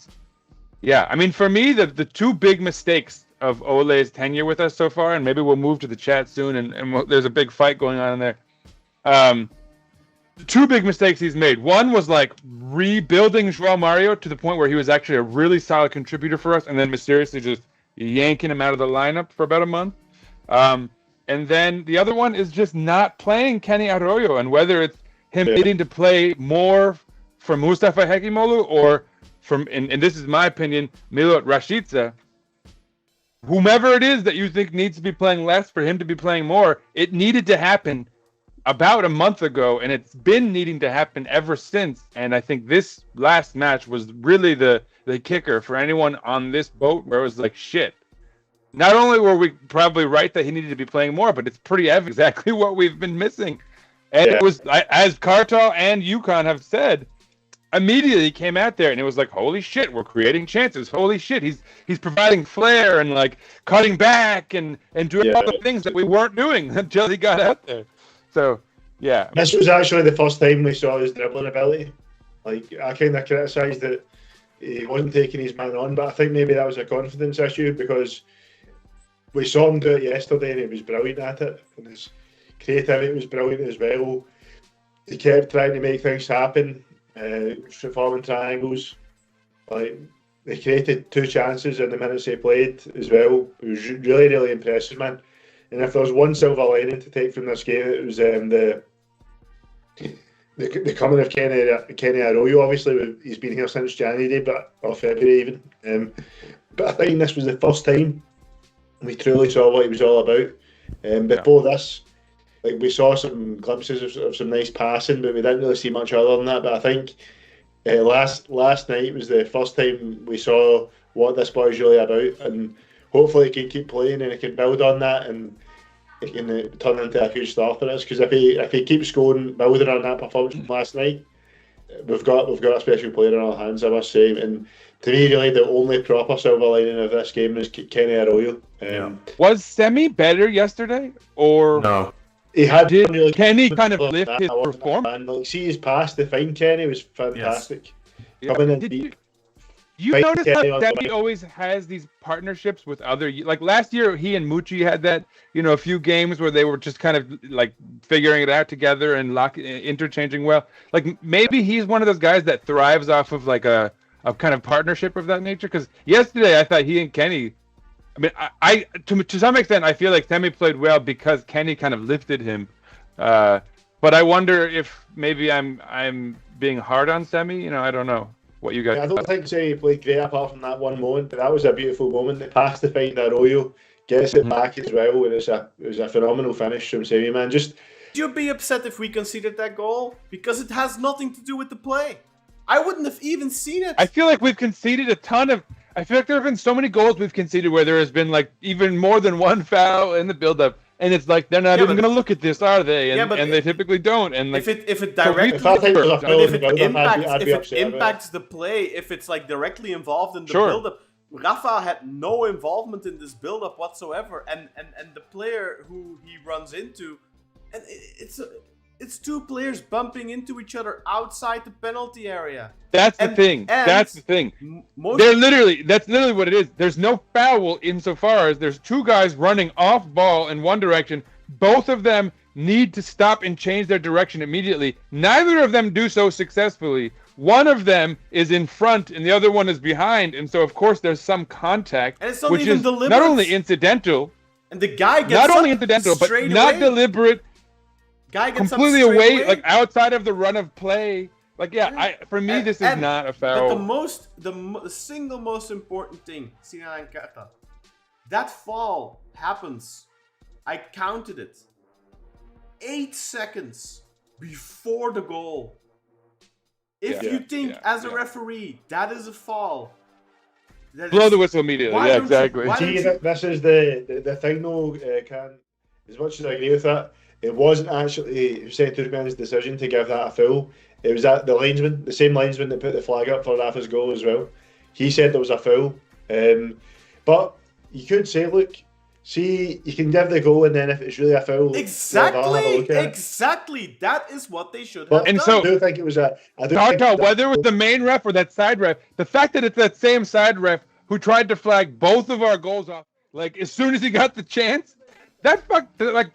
I mean, for me, the 2 big mistakes of Ole's tenure with us so far, and maybe we'll move to the chat soon, and there's a big fight going on in there. The 2 big mistakes he's made. One was rebuilding João Mario to the point where he was actually a really solid contributor for us, and then mysteriously just yanking him out of the lineup for about a month. And then the other one is just not playing Keny Arroyo, and whether it's him needing to play more for Mustafa Hekimoğlu or from, and this is my opinion, Milot Rashica. Whomever it is that you think needs to be playing less for him to be playing more, it needed to happen about a month ago, and it's been needing to happen ever since. And I think this last match was really the kicker for anyone on this boat, where it was like, shit. Not only were we probably right that he needed to be playing more, but it's pretty evident exactly what we've been missing. And it was, as Kartal and Yukon have said, immediately came out there and it was like, holy shit, we're creating chances. Holy shit, he's providing flair and cutting back and doing all the things that we weren't doing until he got out there. So yeah, this was actually the first time we saw his dribbling ability. I kind of criticised that he wasn't taking his man on, but I think maybe that was a confidence issue, because we saw him do it yesterday and he was brilliant at it, and his creativity was brilliant as well. He kept trying to make things happen. Forming triangles, they created 2 chances in the minutes they played as well. It was really, really impressive, man. And if there was one silver lining to take from this game, it was the coming of Keny Arroyo. Obviously, he's been here since January, or February even. But I think this was the first time we truly saw what he was all about. Before this, we saw some glimpses of some nice passing, but we didn't really see much other than that. But I think last night was the first time we saw what this boy is really about, and hopefully he can keep playing and he can build on that, and he can turn into a huge star for us. Because if he keeps building on that performance from last night, we've got a special player on our hands, I must say. And to me, really, the only proper silver lining of this game is Keny Arroyo. Was Semih better yesterday, or no? He had really Keny kind of lift his performance. See his pass to find Keny was fantastic. Yes. Coming in Did deep. You notice how Semih always has these partnerships with other, last year he and Mucci had that, a few games where they were just kind of figuring it out together and interchanging well. Maybe he's one of those guys that thrives off of a of kind of partnership of that nature. Because yesterday I thought he and Keny. I mean, I to some extent I feel like Semih played well because Keny kind of lifted him. But I wonder if maybe I'm being hard on Semih. You know, I don't know what you guys. I don't think he played great apart from that one moment, but that was a beautiful moment. The pass to find Arroyo, gets it back as well, and it was a phenomenal finish from Semih, man. Just. You'd be upset if we conceded that goal because it has nothing to do with the play. I wouldn't have even seen it. I feel like we've conceded a ton of. I feel like there have been so many goals we've conceded where there has been like even more than one foul in the build-up, and it's like they're not even going to look at this, are they? And, and they typically don't. And like if it directly impacts the play, if it's like directly involved in the build-up, Rafa had no involvement in this build-up whatsoever, and the player who he runs into, and it's two players bumping into each other outside the penalty area. That's the thing. That's the thing. That's literally what it is. There's no foul insofar as there's two guys running off ball in one direction. Both of them need to stop and change their direction immediately. Neither of them do so successfully. One of them is in front and the other one is behind, and so of course there's some contact, and it's not which even is deliberate. Not only incidental, and the guy gets not only incidental, but not deliberate. Guy gets completely away, like outside of the run of play. Like, for me, this is not a foul. But the single most important thing, that fall happens. I counted it. 8 seconds before the goal. If you think as a referee that is a foul, blow the whistle immediately. Yeah, exactly. This is the thing, though. As much as I agree with that. It wasn't actually Mehmet Türkmen's decision to give that a foul. It was the linesman, the same linesman that put the flag up for Rafa's goal as well. He said there was a foul. But you could say, look, see, you can give the goal, and then if it's really a foul, exactly. That is what they should have done. So, I do think it was a. Whether it was the main ref or that side ref, the fact that it's that same side ref who tried to flag both of our goals off, like as soon as he got the chance.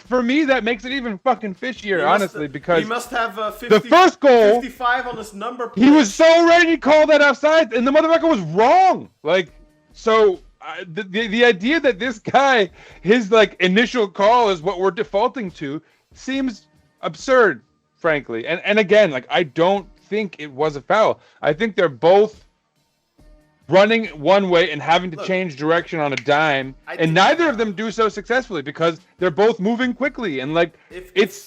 For me, that makes it even fucking fishier, honestly, because he must have the first goal, 55 on his number plate. He was so ready to call that offside, and the motherfucker was wrong. Like, so the idea that this guy, his like initial call is what we're defaulting to, seems absurd, frankly. And again, like I don't think it was a foul. I think they're both running one way and having to change direction on a dime, and neither of them do so successfully because they're both moving quickly, and like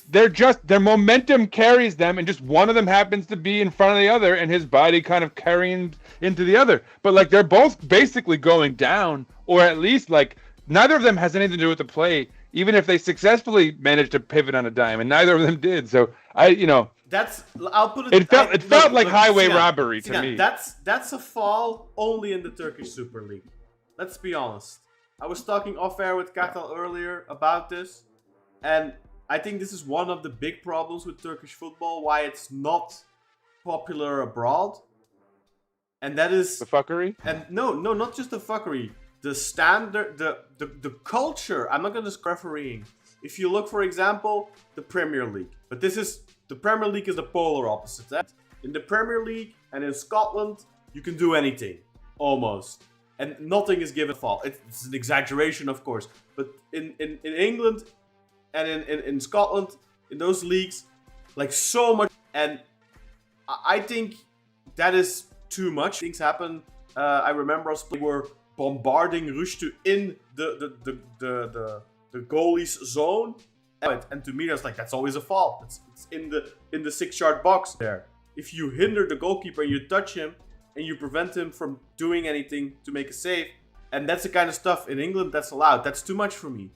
their momentum carries them, and just one of them happens to be in front of the other, and his body kind of carrying into the other. But like they're both basically going down, or at least like neither of them has anything to do with the play, even if they successfully managed to pivot on a dime, and neither of them did. So I'll put it. It felt like highway robbery to me. That's a fall only in the Turkish Super League. Let's be honest. I was talking off air with Katal earlier about this, and I think this is one of the big problems with Turkish football. Why it's not popular abroad, and that is the fuckery. And no, not just the fuckery. The standard, the culture. I'm not going to describe refereeing. If you look, for example, the Premier League, but the Premier League is the polar opposite. In the Premier League and in Scotland, you can do anything, almost. And nothing is given a foul. It's an exaggeration, of course. But in England and in Scotland, in those leagues, like so much. And I think that is too much. Things happen. I remember us were bombarding Rüştü in the goalie's zone. And to me, that's always a foul. It's in the 6-yard box there. If you hinder the goalkeeper and you touch him and you prevent him from doing anything to make a save, and that's the kind of stuff in England that's allowed. That's too much for me.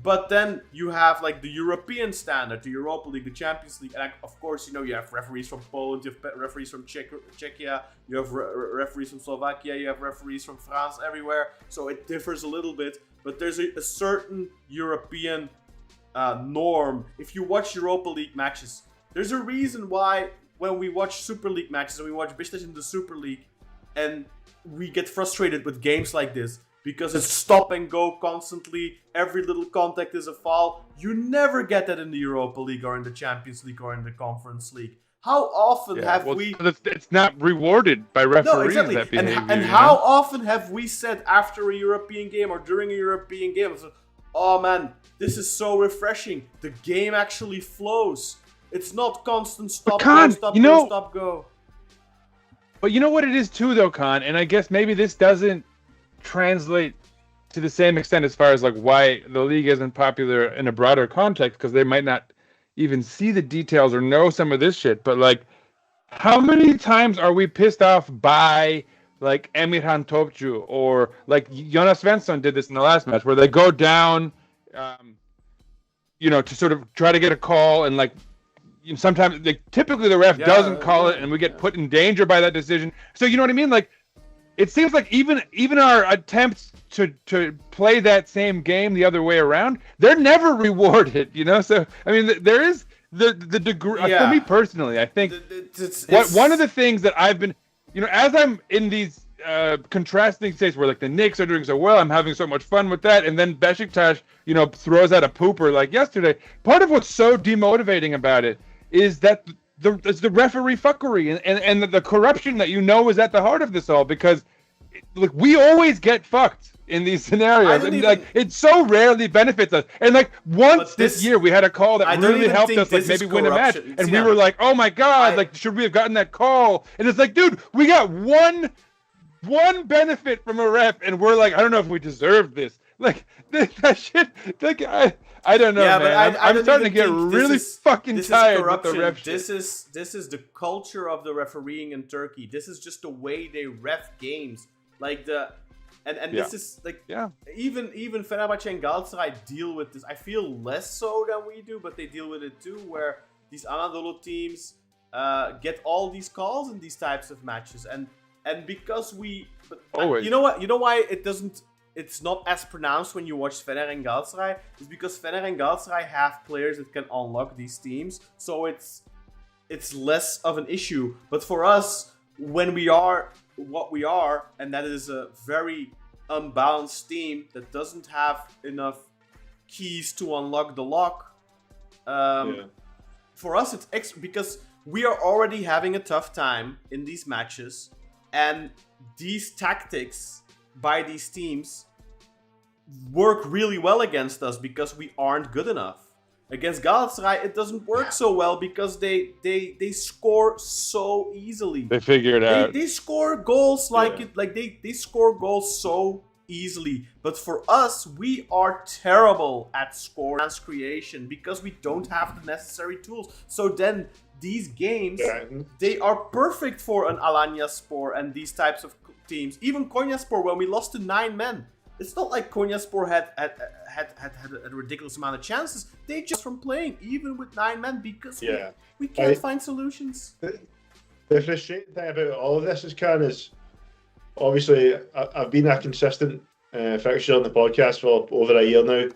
But then you have like the European standard, the Europa League, the Champions League, and of course, you have referees from Poland, you have referees from Czechia, you have referees from Slovakia, you have referees from France, everywhere. So it differs a little bit, but there's a certain European norm. If you watch Europa League matches, there's a reason why when we watch Super League matches and we watch Beşiktaş in the Super League, and we get frustrated with games like this because it's stop and go constantly. Every little contact is a foul. You never get that in the Europa League or in the Champions League or in the Conference League. How often have well, we? It's not rewarded by referees. No, exactly. That behavior. And how often have we said after a European game or during a European game, "Oh man, this is so refreshing. The game actually flows. It's not constant stop, go, stop, go, stop, go." But you know what it is too, though, Con, and I guess maybe this doesn't translate to the same extent as far as like why the league isn't popular in a broader context, because they might not even see the details or know some of this shit. But like, how many times are we pissed off by like Emirhan Topçu or like Jonas Svensson did this in the last match, where they go down, to sort of try to get a call, and like sometimes typically the ref doesn't call it, and we get put in danger by that decision. So you know what I mean? Like, it seems like even our attempts to play that same game the other way around, they're never rewarded, So I mean, there is the degree. For me personally, I think one of the things that I've been, as I'm in these contrasting states where like the Knicks are doing so well, I'm having so much fun with that, and then Beşiktaş, throws out a pooper like yesterday. Part of what's so demotivating about it is that it's the referee fuckery and the corruption that is at the heart of this all, because like we always get fucked in these scenarios, and like it so rarely benefits us. And like once this year we had a call that really helped us like maybe win a match, and we were like, oh my god, like should we have gotten that call? And it's like, dude, we got one benefit from a ref, and we're like, I don't know if we deserved this. Like that shit. Like I don't know, man. I'm starting to get really fucking tired with the ref shit. This is the culture of the refereeing in Turkey. This is just the way they ref games. Like this is like even Fenerbahçe and Galatasaray deal with this. I feel less so than we do, but they deal with it too, where these Anadolu teams get all these calls in these types of matches, and because you know what? You know why it's not as pronounced when you watch Fener and Galatasaray? Is because Fener and Galatasaray have players that can unlock these teams, so it's less of an issue. But for us, when we are what we are, and that is a very unbalanced team that doesn't have enough keys to unlock the lock, for us it's extra, because we are already having a tough time in these matches, and these tactics by these teams work really well against us because we aren't good enough. Against Galatasaray, it doesn't work so well because they score so easily. They figure it out. They score goals they score goals so easily. But for us, we are terrible at score chance creation because we don't have the necessary tools. So then these games, they are perfect for an Alanyaspor and these types of teams. Even Konyaspor, when we lost to 9 men, it's not like Konyaspor had a ridiculous amount of chances. They just from playing even with 9 men because we can't find solutions. The frustrating thing about all of this is obviously I've been a consistent fixture on the podcast for over a year now.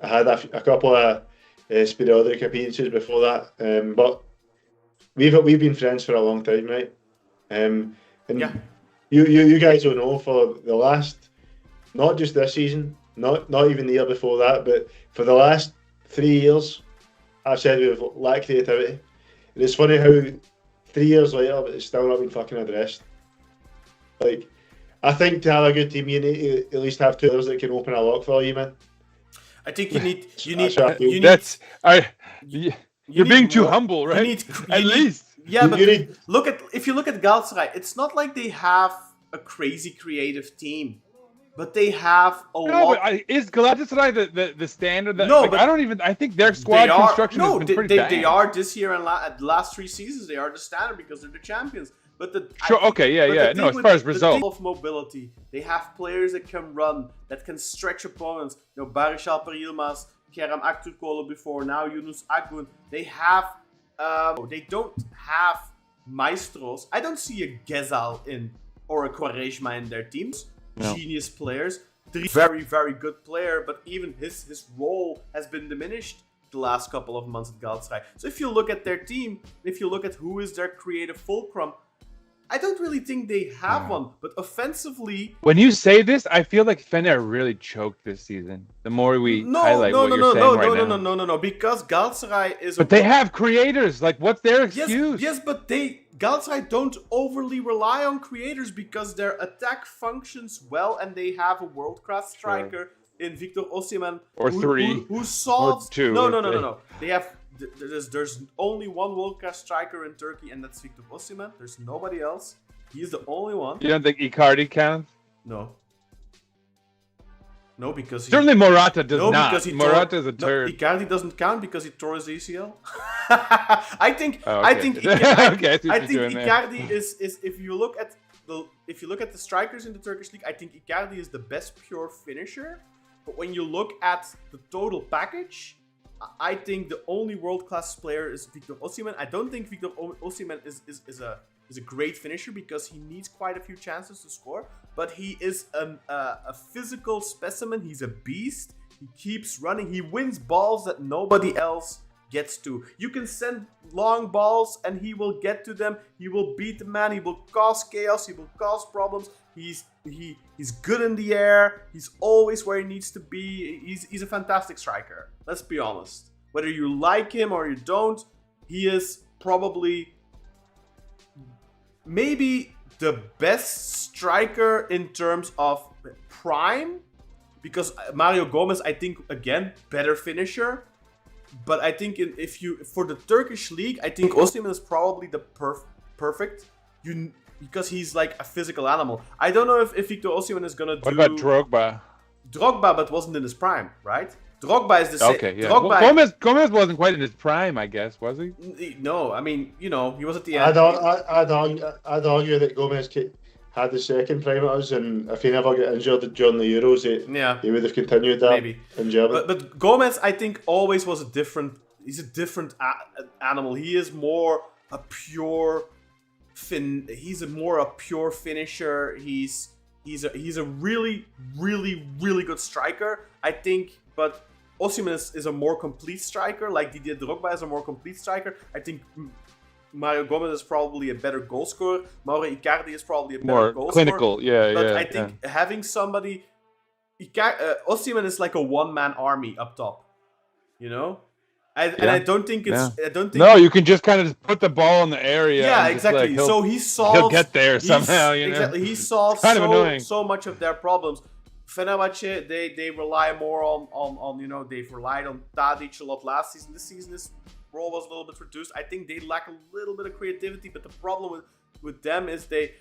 I had a couple of sporadic appearances before that, but we've been friends for a long time, right? You guys will know for the last, not just this season, not even the year before that, but for the last 3 years, I've said we've lacked creativity. And it's funny how 3 years later, it's still not been fucking addressed. Like, I think to have a good team, you need to at least have 2 others that can open a lock for you, man. I think you need. You're being too humble, right? At least. Yeah, but if you look at Galatasaray, it's not like they have a crazy creative team, but they have a lot. But is Galatasaray the standard? I think their squad construction has been pretty bad. They are this year and the last 3 seasons. They are the standard because they're the champions. But as far as results, of mobility, they have players that can run, that can stretch opponents. Barış Alper Yılmaz, Kerem Aktürkoğlu before, now Yunus Akgün. They have. They don't have maestros. I don't see a Gezal or a Quaresma in their teams. No. Genius players. Very, very good player, but even his role has been diminished the last couple of months at Galatasaray. So if you look at their team, if you look at who is their creative fulcrum, I don't really think they have one, but offensively, When you say this, I feel like Fener really choked this season. The more we highlight what you're saying right now. no, because Galatasaray is. But they have creators. Like, what's their excuse? Yes, but Galatasaray don't overly rely on creators because their attack functions well, and they have a world-class striker in Victor Osimhen, Or three. who solves. Or two, No. They have. There's only one world-class striker in Turkey, and that's Victor Osimhen. There's nobody else. He's the only one. You don't think Icardi counts? No. No, because Certainly Morata does not. Because Morata is a turd. Icardi doesn't count because he tore his ACL. I think Icardi is if you look at the strikers in the Turkish league, I think Icardi is the best pure finisher. But when you look at the total package, I think the only world-class player is Victor Osimhen. I don't think Victor Osimhen is a great finisher because he needs quite a few chances to score. But he is a physical specimen. He's a beast. He keeps running. He wins balls that nobody else gets to. You can send long balls and he will get to them. He will beat the man. He will cause chaos. He will cause problems. He's good in the air. He's always where he needs to be. He's a fantastic striker. Let's be honest. Whether you like him or you don't, he is probably maybe the best striker in terms of prime. Because Mario Gomez, I think, again, better finisher. But I think for the Turkish league, I think Osimhen is probably the perfect. Because he's like a physical animal. I don't know if Victor Osimhen is gonna do. What about Drogba? Drogba, but wasn't in his prime, right? Drogba is the same. Okay, yeah. Drogba, well, Gomez wasn't quite in his prime, I guess, was he? No, I mean, he was at the end. I'd argue that Gomez had the second prime at us, and if he never got injured during the Euros, he would have continued that. Maybe. But Gomez, I think, always was he's a different animal. He is more a pure he's more a pure finisher. He's a really, really, really good striker, I think. But Osimhen is a more complete striker. Like Didier Drogba is a more complete striker. I think Mario Gomez is probably a better goal scorer. Mauro Icardi is probably a better more goal clinical, scorer. But I think having somebody, Osimhen is like a one-man army up top. You know. And I don't think it's. I don't think. No, you can just kind of put the ball in the area. Yeah, exactly. Like so he'll get there somehow. Exactly. He solves so much of their problems. Fenerbahce, they rely more on they've relied on Tadic a lot last season. This season, his role was a little bit reduced. I think they lack a little bit of creativity, but the problem with them is they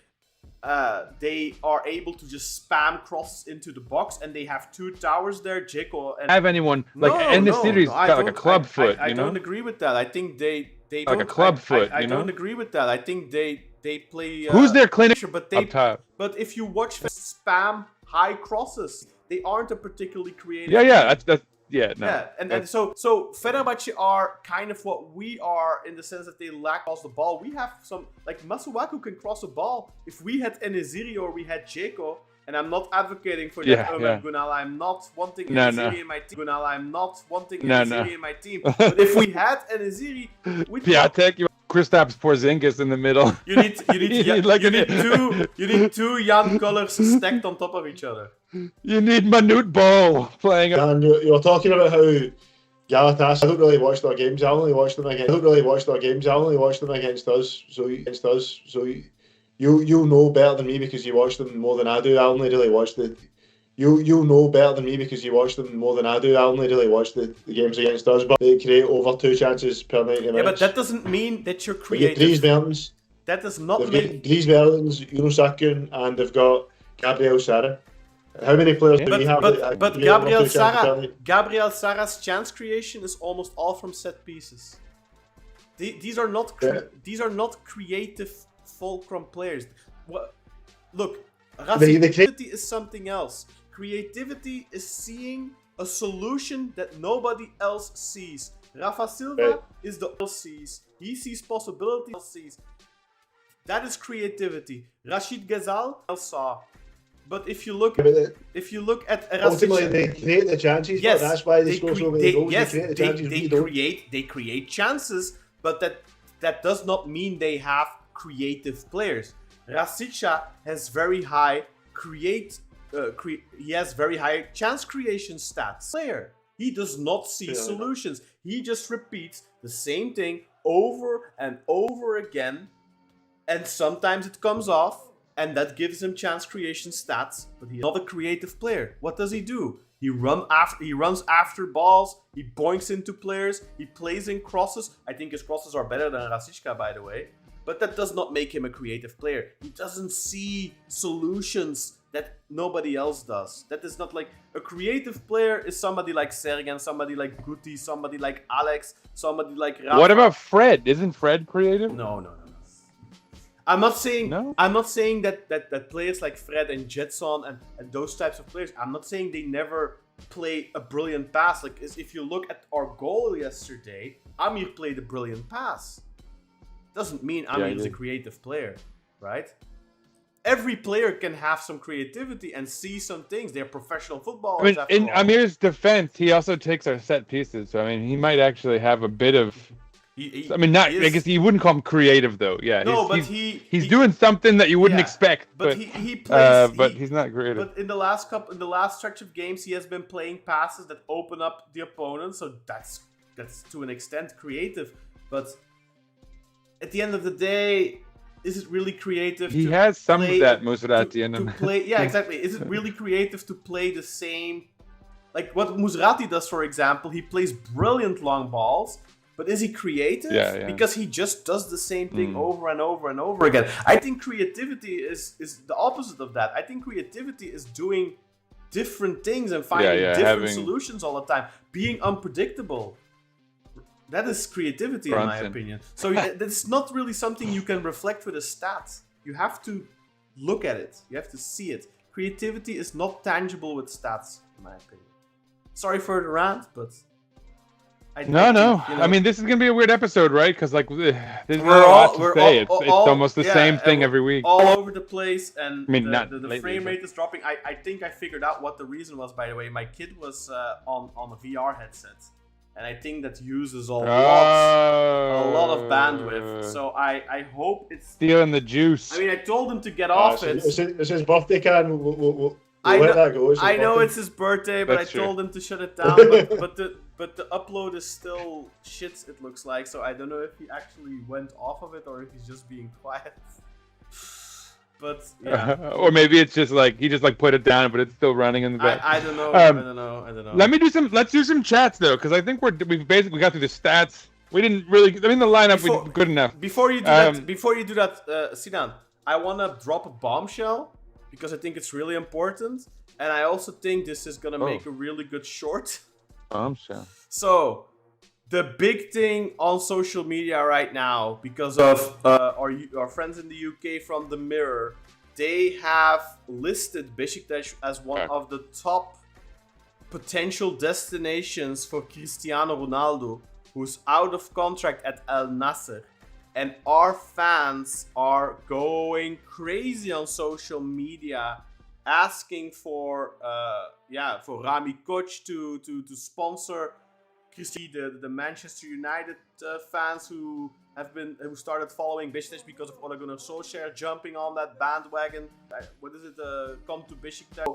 are able to just spam crosses into the box, and they have two towers there, Dzeko and... Have anyone in the series got like a club foot? I don't agree with that. I think they like don't, a club foot. I don't agree with that. I think they play. Who's their clinic? But up top. But if you watch spam high crosses, they aren't a particularly creative. And so Fenerbahce are kind of what we are in the sense that they lack across the ball. We have some, like Masuaku can cross a ball. If we had En-Nesyri or we had Dzeko, and I'm not advocating for that, Gunal, I'm not wanting En-Nesyri in my team. Gunal, I'm not wanting En-Nesyri in my team. But if we had En-Nesyri, Piatek, Kristaps Porzingis in the middle. You need two young colors stacked on top of each other. You need Manute Ball playing. And you were talking about how Galatasaray. I don't really watch their games. I only watch them against us. So you know better than me because you watch them more than I do. I only really watch the. You know better than me because you watch them more than I do. I only really watch the games against us, but they create over 2 chances per 90 minutes. Yeah, but that doesn't mean that you're creative. Dries Mertens. That does not mean... They've got Dries Mertens, Yunus Akgün, and they've got Gabriel Sara. How many players do we have? But Gabriel Sara's chance creation is almost all from set pieces. These are not creative fulcrum players. Look, creativity is something else. Creativity is seeing a solution that nobody else sees. Rafa Silva is the one sees. He sees possibilities. That is creativity. Rashid Ghazal saw. But if you look at ultimately they create the chances. Yes, but that's why they score so many goals. Yes, they create chances, but that does not mean they have creative players. Rashica has very high he has very high chance creation stats. Player. He does not see solutions. He just repeats the same thing over and over again. And sometimes it comes off, and that gives him chance creation stats. But he's not a creative player. What does he do? He runs after balls. He boinks into players. He plays in crosses. I think his crosses are better than Rashica, by the way. But that does not make him a creative player. He doesn't see solutions that nobody else does. That is not like a creative player is somebody like Sergen, somebody like Guti, somebody like Alex, somebody like Rafa. What about Fred? Isn't Fred creative? No. I'm not saying No? I'm not saying that players like Fred and Jetson and those types of players, I'm not saying they never play a brilliant pass. Like if you look at our goal yesterday, Amir played a brilliant pass. Doesn't mean Amir is a creative player, right? Every player can have some creativity and see some things. They're professional footballers. I mean, in Amir's defense, he also takes our set pieces. So, I mean, he might actually have a bit of... I guess you wouldn't call him creative, though. Yeah, no, he's doing something that you wouldn't expect. But he plays... but he's not creative. But in the last stretch of games, he has been playing passes that open up the opponent. So that's to an extent creative. But at the end of the day... Is it really creative? He has some of that Musrati in him. Yeah, exactly. Is it really creative to play the same? Like what Musrati does, for example, he plays brilliant long balls, but is he creative? Yeah. Because he just does the same thing over and over and over again. I think creativity is the opposite of that. I think creativity is doing different things and finding different solutions all the time, being unpredictable. That is creativity, in my opinion. So that's not really something you can reflect with a stat. You have to look at it. You have to see it. Creativity is not tangible with stats, in my opinion. Sorry for the rant, but... No. I mean, this is going to be a weird episode, right? Because, like, there's not a lot to say. It's almost the same thing every week. All over the place, and the frame rate is dropping. I think I figured out what the reason was, by the way. My kid was on a VR headset. And I think that uses a lot of bandwidth. So I hope it's stealing the juice. I mean, I told him to get off it. It's his birthday, Karen. We'll let that go. I know it's his birthday, but I told him to shut it down. but the upload is still shit. It looks like. So I don't know if he actually went off of it or if he's just being quiet. But yeah. Or maybe it's just like he just like put it down, but it's still running in the back. I don't know. I don't know. Let's do some chats though, because I think we've basically got through the stats. We didn't really. I mean, the lineup was good enough. Before you do that, Sinan, I want to drop a bombshell because I think it's really important, and I also think this is gonna make a really good short. Bombshell. So. The big thing on social media right now, because of our friends in the UK from The Mirror, they have listed Beşiktaş as one of the top potential destinations for Cristiano Ronaldo, who's out of contract at Al Nassr. And our fans are going crazy on social media, asking for Rami Koç to sponsor the Manchester United fans who started following Beşiktaş because of Ole Gunnar Solskjær jumping on that bandwagon. Come to Beşiktaş.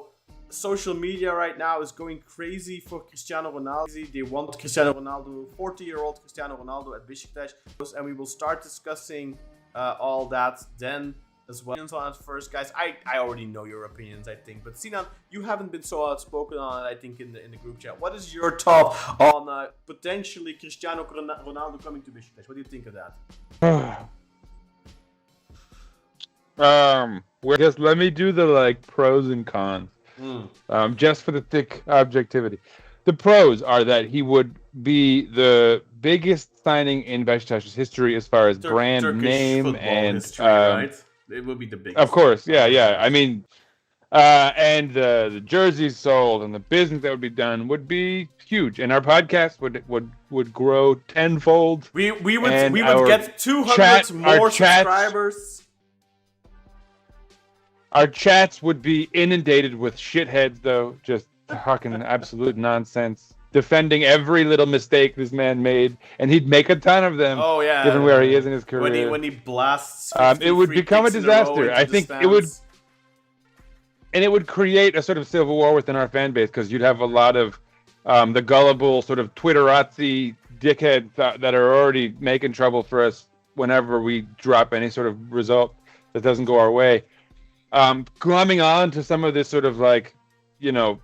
Social media right now is going crazy for Cristiano Ronaldo. They want Cristiano Ronaldo, 40-year-old Cristiano Ronaldo at Beşiktaş, and we will start discussing all that then as well. On it first, guys. I already know your opinions, I think, but Sinan, you haven't been so outspoken on it, I think, in the group chat. What is your thought on potentially Cristiano Ronaldo coming to Beşiktaş? What do you think of that? Just let me do the pros and cons. Just for the thick objectivity. The pros are that he would be the biggest signing in Beşiktaş's history as far as brand Turkish name and history, right? It will be the biggest. Of course, yeah. I mean, and the jerseys sold and the business that would be done would be huge, and our podcast would grow tenfold. We would get 200 more subscribers. Our chats would be inundated with shitheads, though, just talking absolute nonsense. defending every little mistake this man made, and he'd make a ton of them. Oh yeah, given where he is in his career. When he blasts, it would become a disaster. I think it would, and it would create a sort of civil war within our fan base because you'd have a lot of the gullible sort of Twitterazzi dickheads that are already making trouble for us whenever we drop any sort of result that doesn't go our way. Coming on to some of this sort of like, you know,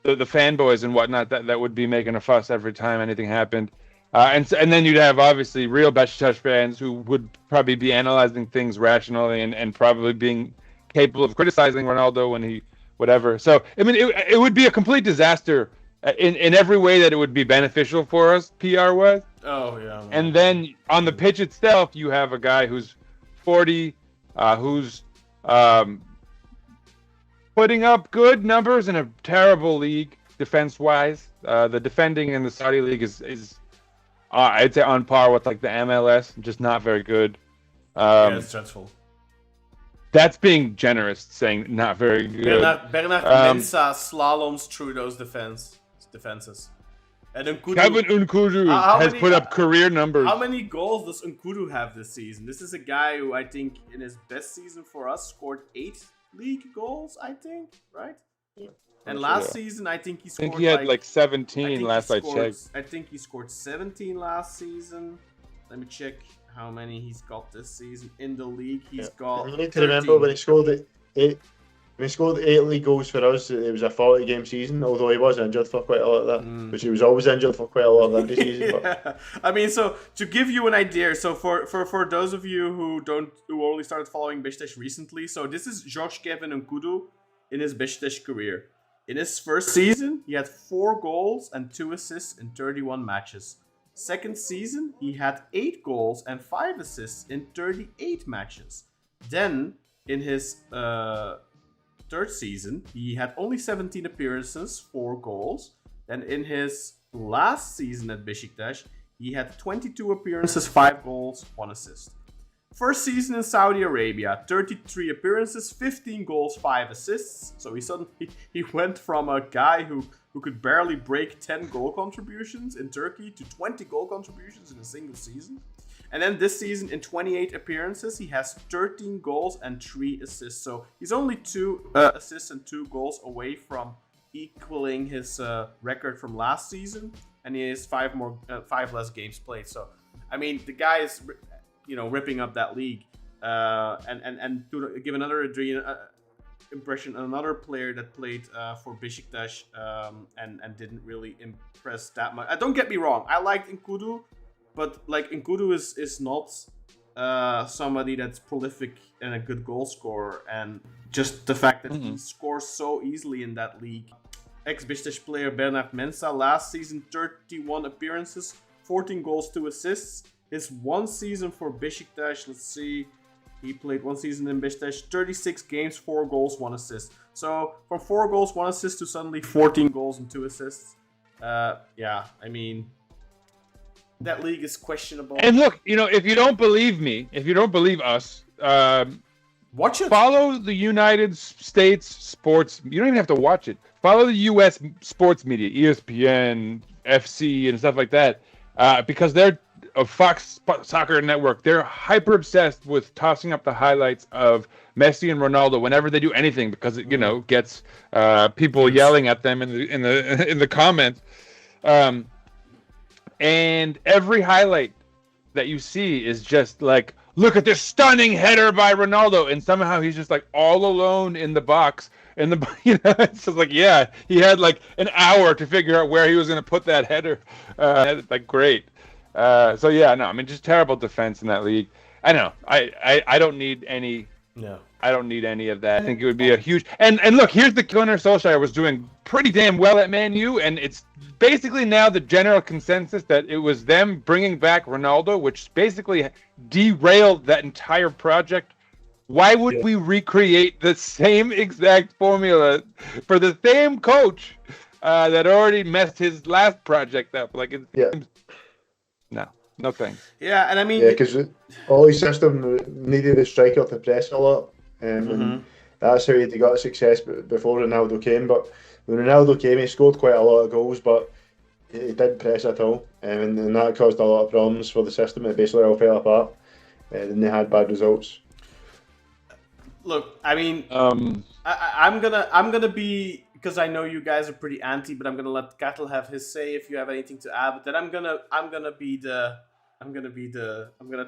the fanboys and whatnot that would be making a fuss every time anything happened. And then you'd have obviously real Beşiktaş fans who would probably be analyzing things rationally and probably being capable of criticizing Ronaldo when he whatever. So, I mean, it would be a complete disaster in every way that it would be beneficial for us PR-wise. Oh, yeah. And then on the pitch itself, you have a guy who's 40, who's putting up good numbers in a terrible league defense-wise. The defending in the Saudi league is I'd say on par with like the MLS, just not very good. Yeah, it's dreadful. That's being generous, saying not very good. Bernard Mensah slaloms through those defenses. And Nkudu, Kevin Nkudu has put up career numbers. How many goals does Nkudu have this season? This is a guy who I think in his best season for us scored 8 league goals, I think, right? Yeah. And last season, I think he scored. I think he had like 17 last I checked. I think he scored 17 last season. Let me check how many he's got this season in the league. He's got. And you need to remember when he scored eight league goals for us, it was a 40-game season. Although he was injured for quite a lot of that, which he was always injured for quite a lot of that season. Yeah. But. I mean, so to give you an idea, so for those of you who only started following Beşiktaş recently, so this is George Kevin Nkudu in his Beşiktaş career. In his first season, he had 4 goals and 2 assists in 31 matches. Second season, he had 8 goals and 5 assists in 38 matches. Then, in his third season, he had only 17 appearances, 4 goals. Then in his last season at Beşiktaş, he had 22 appearances, 5 goals, 1 assist. First season in Saudi Arabia, 33 appearances, 15 goals, 5 assists. So he went from a guy who could barely break 10 goal contributions in Turkey to 20 goal contributions in a single season. And then this season, in 28 appearances, he has 13 goals and 3 assists. So he's only 2 assists and 2 goals away from equaling his record from last season. And he has 5 less games played. So, I mean, the guy is, ripping up that league. And to give another impression, another player that played for Beşiktaş and didn't really impress that much. Don't get me wrong, I liked Nkudu, but like Nkudu is not somebody that's prolific and a good goal scorer, and just the fact that he scores so easily in that league. Ex-Beşiktaş player Bernard Mensah last season 31 appearances, 14 goals, 2 assists. His one season for Beşiktaş, let's see, he played one season in Beşiktaş, 36 games, 4 goals, 1 assist. So from 4 goals, 1 assist to suddenly 14 goals and 2 assists. I mean, that league is questionable. And look, if you don't believe me, if you don't believe us, watch it. Follow the United States sports. You don't even have to watch it. Follow the U.S. sports media, ESPN, FC, and stuff like that, because they're a Fox Soccer Network. They're hyper obsessed with tossing up the highlights of Messi and Ronaldo whenever they do anything, because it gets people yelling at them in the comments. And every highlight that you see is just like, look at this stunning header by Ronaldo, and somehow he's just like all alone in the box. And it's just like, yeah, he had like an hour to figure out where he was going to put that header. Like, great. Just terrible defense in that league. I know. I don't need any. No. I don't need any of that. I think it would be a huge. And look, here's the Gunnar Solskjær was doing pretty damn well at Man U, and it's basically now the general consensus that it was them bringing back Ronaldo, which basically derailed that entire project. Why would we recreate the same exact formula for the same coach that already messed his last project up? No thanks. Yeah, and I mean, because all his system needed a striker to press a lot, and that's how he got success before Ronaldo came. But when Ronaldo came, he scored quite a lot of goals, but he didn't press at all, and that caused a lot of problems for the system. It basically all fell apart, and they had bad results. Look, I mean, I'm gonna be, because I know you guys are pretty anti, but I'm gonna let Kettle have his say if you have anything to add. But then I'm gonna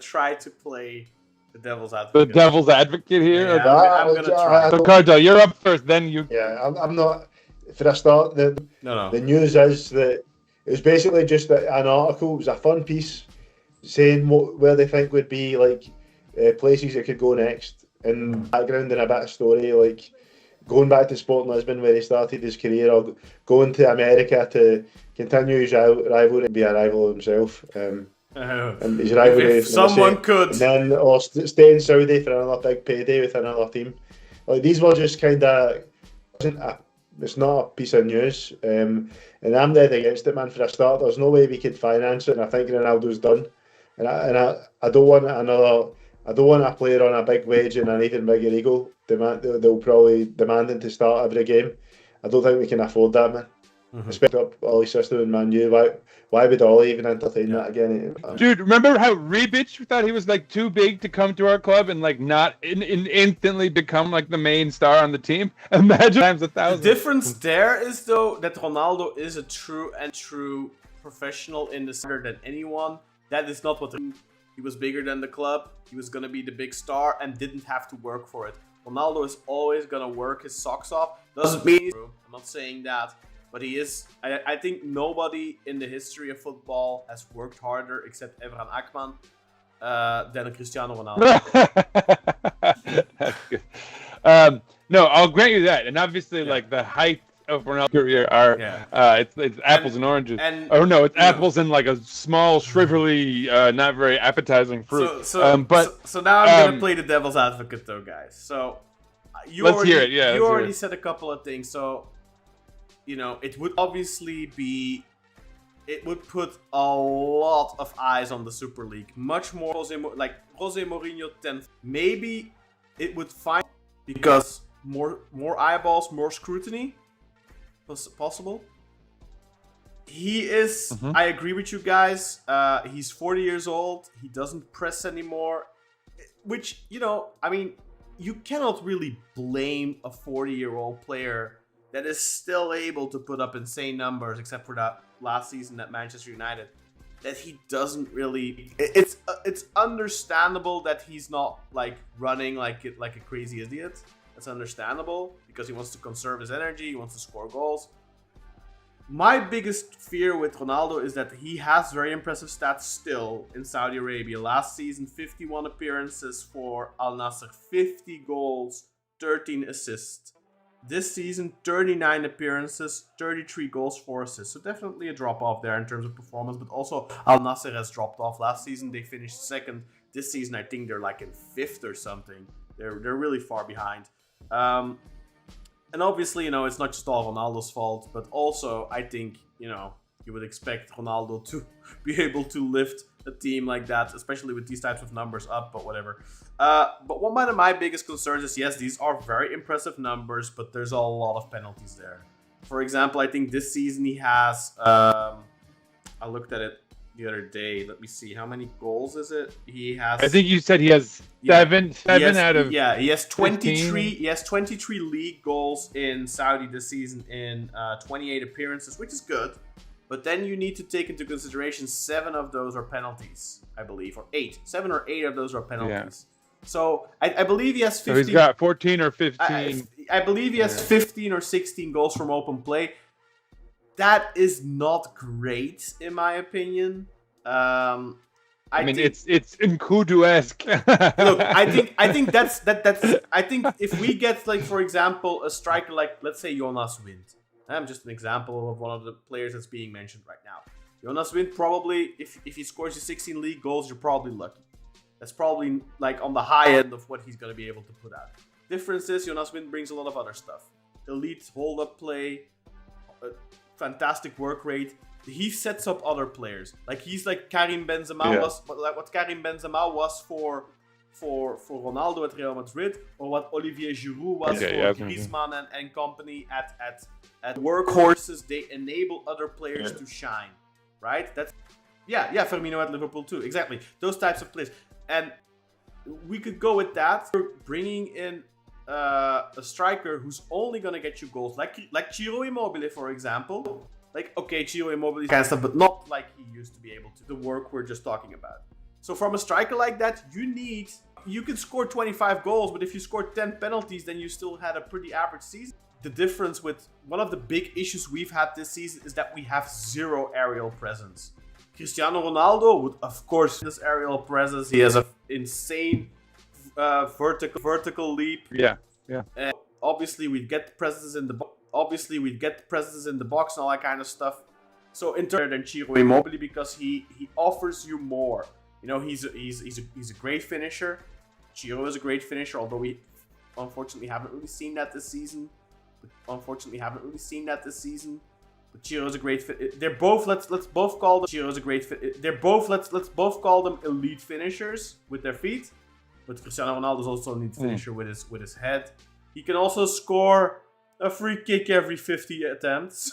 try to play the devil's advocate. The devil's advocate here. Yeah, I'm gonna try. So Cardo, you're up first. Then you. Yeah, I'm not. For a start, the news is that it was basically just an article. It was a fun piece saying where they think would be like places it could go next, and background and a bit of story, like going back to Sporting Lisbon where he started his career, or going to America to continue his rivalry and be a rival himself. And his rivalry, if someone could, and then or stay in Saudi for another big payday with another team. Like these were just kind of it's not a piece of news, and I'm dead against it, man. For a start, there's no way we could finance it, and I think Ronaldo's done. And I don't want another. I don't want a player on a big wage and an even bigger ego. They'll probably demanding to start every game. I don't think we can afford that, man. Especially up Ollie's system in Man U. Why would Ollie even entertain that again? Dude, remember how Rebic thought he was like too big to come to our club and like not instantly become like the main star on the team? Imagine times 1,000. The difference there is though that Ronaldo is a true professional in the center than anyone. That is not what he was bigger than the club. He was gonna be the big star and didn't have to work for it. Ronaldo is always gonna work his socks off. Doesn't mean I'm not saying that. But he is, I think nobody in the history of football has worked harder except Evran Akman than Cristiano Ronaldo. That's good. No, I'll grant you that. And obviously, like the height of Ronaldo's career are it's apples and oranges. It's apples and like a small, shrivelly, not very appetizing fruit. So now I'm gonna play the devil's advocate, though, guys. So let's hear it. Yeah, you already said a couple of things. So. It would obviously it would put a lot of eyes on the Super League. Much more Jose Mourinho 10th. Maybe it would find because more eyeballs, more scrutiny possible. He is, I agree with you guys. He's 40 years old. He doesn't press anymore. Which, you cannot really blame a 40-year-old player that is still able to put up insane numbers, except for that last season at Manchester United, that he doesn't really. It's understandable that he's not like running like a crazy idiot. That's understandable because he wants to conserve his energy. He wants to score goals. My biggest fear with Ronaldo is that he has very impressive stats still in Saudi Arabia. Last season, 51 appearances for Al Nassr, 50 goals, 13 assists. This season, 39 appearances, 33 goals, 4 assists. So definitely a drop-off there in terms of performance. But also, Al Nassr has dropped off. Last season, they finished second. This season, I think they're like in fifth or something. They're really far behind. And obviously, it's not just all Ronaldo's fault. But also, I think, you would expect Ronaldo to be able to lift a team like that, especially with these types of numbers up, but whatever. But one of my biggest concerns is, yes, these are very impressive numbers, but there's a lot of penalties there. For example, I think this season he has, I looked at it the other day. Let me see. How many goals is it? He has... I think you said he has seven out of... Yeah, he has 23. He has 23 league goals in Saudi this season in 28 appearances, which is good. But then you need to take into consideration 7 of those are penalties, I believe, or 8. 7 or 8 of those are penalties. Yeah. So I believe he has 15. So he's got 14 or 15. I believe he has 15 or 16 goals from open play. That is not great, in my opinion. I mean, it's Nkudu-esque. Look, I think that's. I think if we get, like, for example, a striker like, let's say, Jonas Wind. I'm just an example of one of the players that's being mentioned right now. Jonas Wind probably, if he scores you 16 league goals, you're probably lucky. That's probably like on the high end of what he's going to be able to put out. Difference is Jonas Wind brings a lot of other stuff. Elite hold-up play, fantastic work rate. He sets up other players. Like he's like Karim Benzema was, like what Karim Benzema was for for Ronaldo at Real Madrid, or what Olivier Giroud was for Griezmann and company at workhorses. They enable other players to shine, right? That's Firmino at Liverpool too, exactly. Those types of players, and we could go with that. We're bringing in a striker who's only gonna get you goals, like Ciro Immobile, for example. Like, okay, Ciro Immobile kind of stuff, but not like he used to be able to. The work we're just talking about. So from a striker like that, you can score 25 goals, but if you score 10 penalties, then you still had a pretty average season. The difference with one of the big issues we've had this season is that we have zero aerial presence. Cristiano Ronaldo would, of course, this aerial presence. He has an insane vertical leap. Yeah. And obviously, we'd get presences in the box. And all that kind of stuff. So in turn than Ciro Immobile, because he offers you more. You know, he's a great finisher. Ciro is a great finisher, although we unfortunately haven't really seen that this season. But Ciro's a great fit. They're both let's both call them Ciro's a great fit. They're both let's both call them elite finishers with their feet. But Cristiano Ronaldo is also an elite finisher with his head. He can also score a free kick every 50 attempts.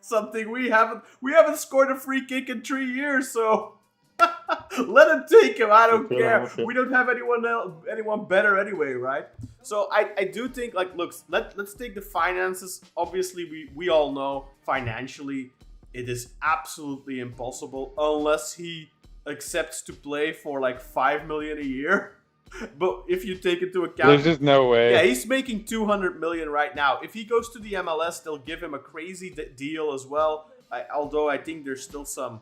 Something we haven't scored a free kick in 3 years, so let him take him. I don't care. We don't have anyone better anyway, right? So I do think, like, look, let's take the finances. Obviously, we all know financially it is absolutely impossible unless he accepts to play for like 5 million a year. But if you take into account, there's just no way. Yeah, he's making 200 million right now. If he goes to the MLS, they'll give him a crazy deal as well. Although I think there's still some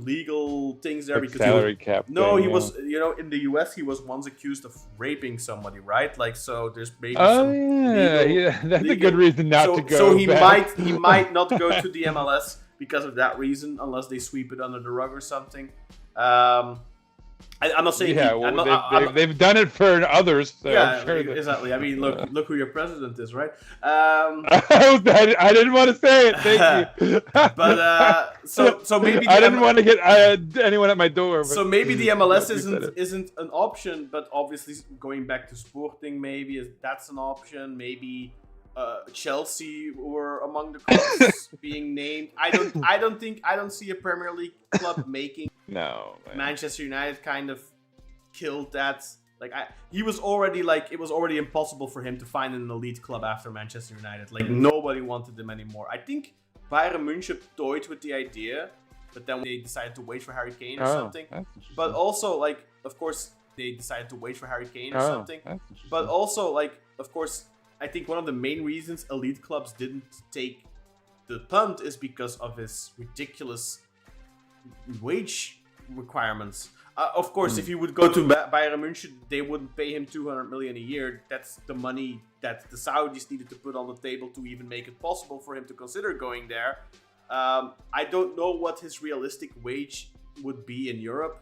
legal things there, because salary cap. He was, in the US he was once accused of raping somebody, right? Like, so there's maybe that's a good reason not to go. So he might not go to the MLS because of that reason, unless they sweep it under the rug or something. I'm not saying they've done it for others. So yeah, I'm sure exactly. I mean, look who your president is, right? I didn't want to say it. Thank you. But so maybe I didn't want to get anyone at my door. So maybe the MLS isn't an option, but obviously going back to Sporting, maybe that's an option. Maybe Chelsea were among the clubs being named. I don't see a Premier League club making. No, man. Manchester United kind of killed that. Like, it was already impossible for him to find an elite club after Manchester United. Like, nobody wanted him anymore. I think Bayern München toyed with the idea, but then they decided to wait for Harry Kane or something. But also, like, of course, they decided to wait for Harry Kane or something. But also, like, of course, I think one of the main reasons elite clubs didn't take the punt is because of his ridiculous wage requirements. Of course, if you would go to Bayern München, they wouldn't pay him 200 million a year. That's the money that the Saudis needed to put on the table to even make it possible for him to consider going there. I don't know what his realistic wage would be in Europe.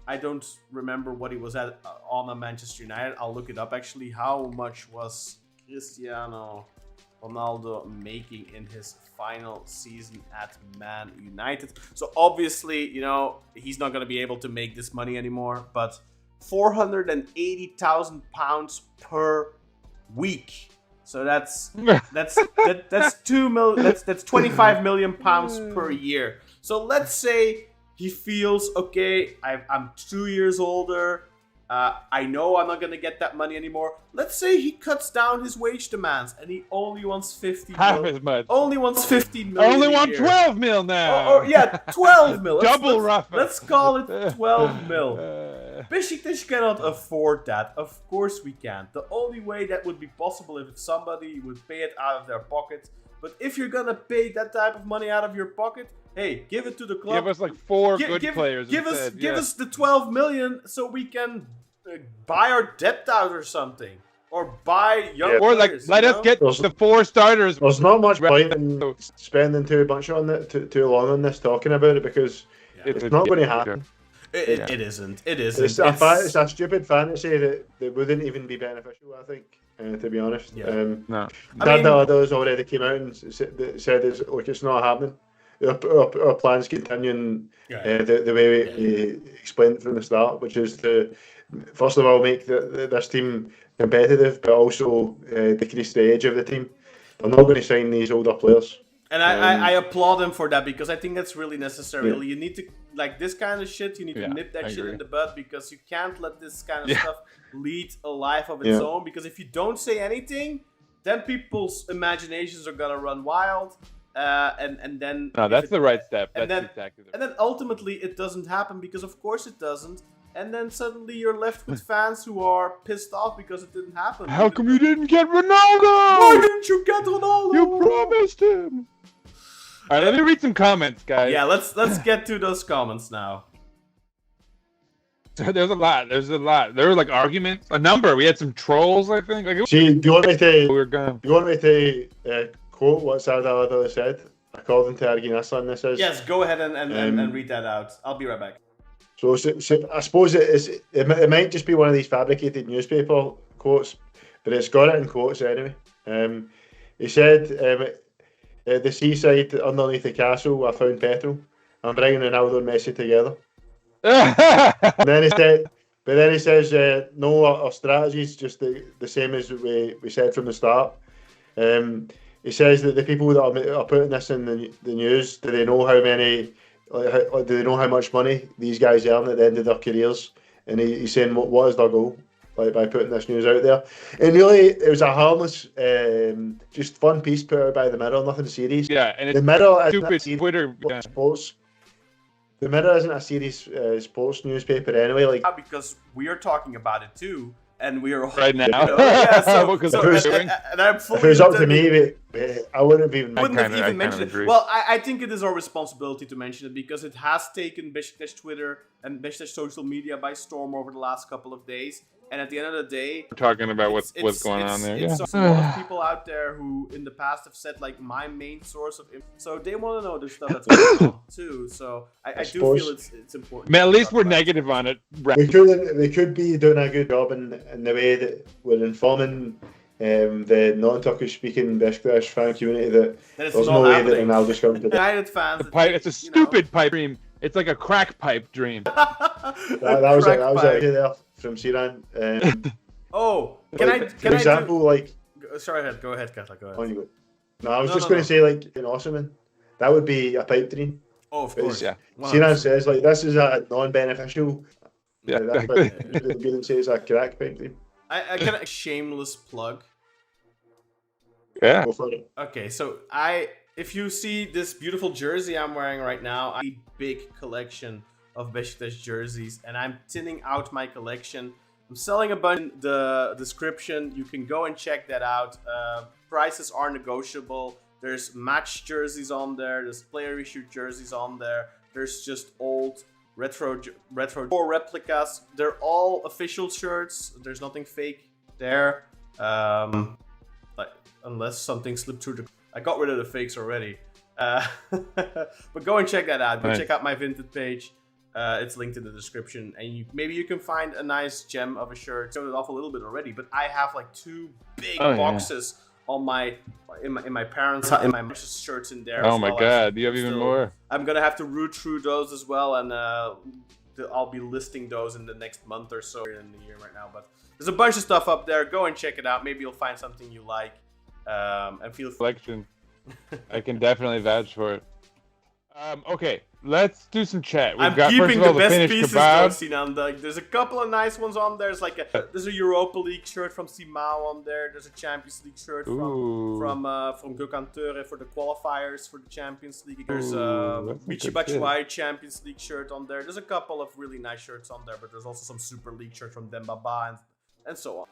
I don't remember what he was at on Manchester United. I'll look it up, actually. How much was Cristiano Ronaldo making in his final season at Man United? So obviously, he's not going to be able to make this money anymore, but £480,000 per week. So that's 2 million. That's 25 million pounds per year. So let's say he feels, okay, I'm 2 years older. I know I'm not going to get that money anymore. Let's say he cuts down his wage demands and he only wants 15 half as much. Only wants 15 million. Only want 12 mil now. Or 12 mil. Double Rafa. Let's call it 12 mil. Beşiktaş cannot afford that. Of course we can't. The only way that would be possible if somebody would pay it out of their pocket. But if you're going to pay that type of money out of your pocket, hey, give it to the club. Give us like four good players. Give us the 12 million so we can buy our debt out or something, or buy young players. Or let us get the 4 starters. There's not much point in spending too long on this, talking about it, because it's not going to happen. It isn't. It's a stupid fantasy that wouldn't even be beneficial, I think, to be honest. No. Those already came out and said it's not happening. Our plans continuing the way we explained from the start, which is to first of all make this team competitive, but also decrease the age of the team. They're not going to sign these older players. And I applaud him for that, because I think that's really necessary. Yeah. You need to, like, this kind of shit, you need to nip that shit in the bud, because you can't let this kind of stuff lead a life of its own. Because if you don't say anything, then people's imaginations are gonna run wild, and then. No, that's the right step. And then ultimately it doesn't happen, because of course it doesn't. And then suddenly you're left with fans who are pissed off because it didn't happen. How come you didn't get Ronaldo? Why didn't you get Ronaldo? You promised him. All right, let me read some comments, guys. Yeah, let's get to those comments now. There's a lot. There were like arguments, a number. We had some trolls, I think. Like, see, do you want me to? Do you want me to quote what Sardar said according to Arginaslan? This is. Yes, go ahead and read that out. I'll be right back. So I suppose it might just be one of these fabricated newspaper quotes, but it's got it in quotes anyway. He said, at the seaside underneath the castle, I found petrol. I'm bringing Ronaldo and Messi together. And then he says, no, our strategy is just the same as we said from the start. He says that the people that are putting this in the news, do they know how many... do they know how much money these guys earn at the end of their careers? And he's saying, what is their goal by putting this news out there? And really, it was a harmless, just fun piece put out by the Mirror, nothing serious. Yeah, and it's the Mirror stupid Twitter. Sports. The Mirror isn't a serious sports newspaper anyway. Like, because we are talking about it too. And we are right now. And I'm fully if it was up to me, I wouldn't have even mentioned it. Well, I think it is our responsibility to mention it, because it has taken Beşiktaş Twitter and Beşiktaş social media by storm over the last couple of days. And at the end of the day, we're talking about what's going on there. It's a lot of people out there who in the past have said, like, my main source of info. So they want to know the stuff that's going on too. So I do feel it's important. Man, at least we're negative on it. They could be doing a good job in the way that we're informing the non-Turkish speaking Beşiktaş fan community that there's no way that Ronaldo's coming to United fans. It's a stupid pipe dream. It's like a crack pipe dream. that was it there from Siran. For example, like. Sorry, go ahead, Katla. Go ahead. On you go. No, I was just going to say, like, in Osman, that would be a pipe dream. Oh, of course, yeah. Siran says, like, this is a non-beneficial. Yeah, exactly. Good say it's a crack pipe dream. I can a shameless plug. Yeah. Go for it. Okay, so if you see this beautiful jersey I'm wearing right now, a big collection of Beşiktaş jerseys, and I'm thinning out my collection. I'm selling a bunch in the description. You can go and check that out. Prices are negotiable. There's match jerseys on there. There's player issued jerseys on there. There's just old retro replicas. They're all official shirts. There's nothing fake there. Unless something slipped through I got rid of the fakes already. But go and check that out. Go check out my Vinted page. It's linked in the description, and maybe you can find a nice gem of a shirt. I showed it off a little bit already, but I have like 2 big boxes on in my parents' shirts in there. Oh my god, you have even more. I'm gonna have to root through those as well, and I'll be listing those in the next month or so in the year right now. But there's a bunch of stuff up there. Go and check it out. Maybe you'll find something you like. And feel collection. I can definitely vouch for it. Okay, let's do some chat. I'm keeping the best pieces though, Sinan. Like, there's a couple of nice ones on there. There's a Europa League shirt from Simao on there. There's a Champions League shirt from Gökhan Töre for the qualifiers for the Champions League. There's a Michy Batshuayi Champions League shirt on there. There's a couple of really nice shirts on there, but there's also some Super League shirts from Dembaba and so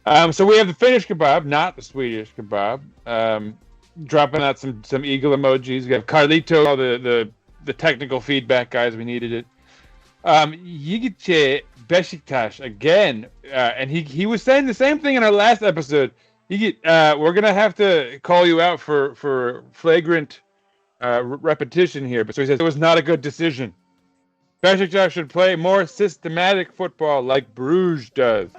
on. So we have the Finnish kebab, not the Swedish kebab. Dropping out some eagle emojis. We have Carlito, the technical feedback guys. We needed it. Yigice Beşiktaş again, and he was saying the same thing in our last episode. We're gonna have to call you out for flagrant repetition here. But so he says it was not a good decision. Beşiktaş should play more systematic football like Bruges does.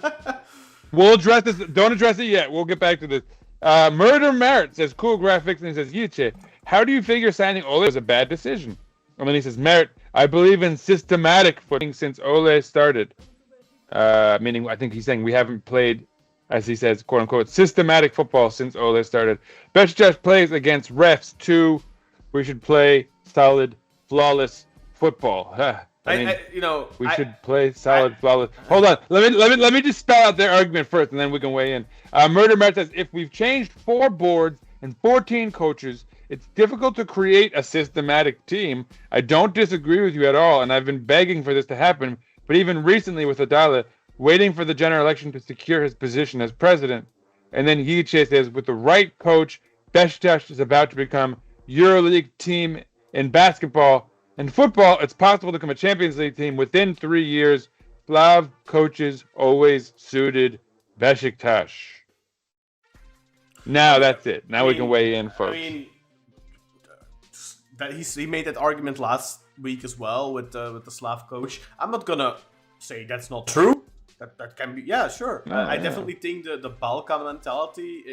We'll address this. Don't address it yet. We'll get back to this. Murder Merit says, cool graphics, and he says, Yiche, how do you figure signing Ole was a bad decision? And then he says, Merit, I believe in systematic footing since Ole started. Meaning, I think he's saying we haven't played, as he says, quote unquote, systematic football since Ole started. Beşiktaş plays against refs too. We should play solid, flawless football. We should play solid, flawless. Hold on, let me just spell out their argument first, and then we can weigh in. Murder Matt says if we've changed 4 boards and 14 coaches, it's difficult to create a systematic team. I don't disagree with you at all, and I've been begging for this to happen. But even recently with Adala, waiting for the general election to secure his position as president, and then Yiğitçe says with the right coach, Beşiktaş is about to become EuroLeague team in basketball. In football, it's possible to become a Champions League team within 3 years. Slav coaches always suited Beşiktaş. Now that's it. Now we can weigh in, folks. He made that argument last week as well with the Slav coach. I'm not gonna say that's not true. That can be, yeah, sure. I definitely think the Balkan mentality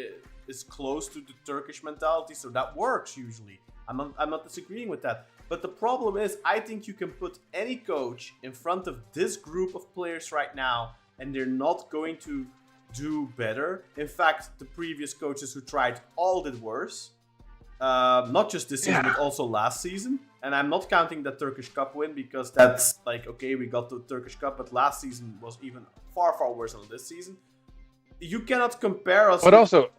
is close to the Turkish mentality, so that works usually. I'm not disagreeing with that. But the problem is, I think you can put any coach in front of this group of players right now, and they're not going to do better. In fact, the previous coaches who tried all did worse. Not just this season, but also last season. And I'm not counting the Turkish Cup win because that's like, okay, we got the Turkish Cup, but last season was even far, far worse than this season. You cannot compare us. But also,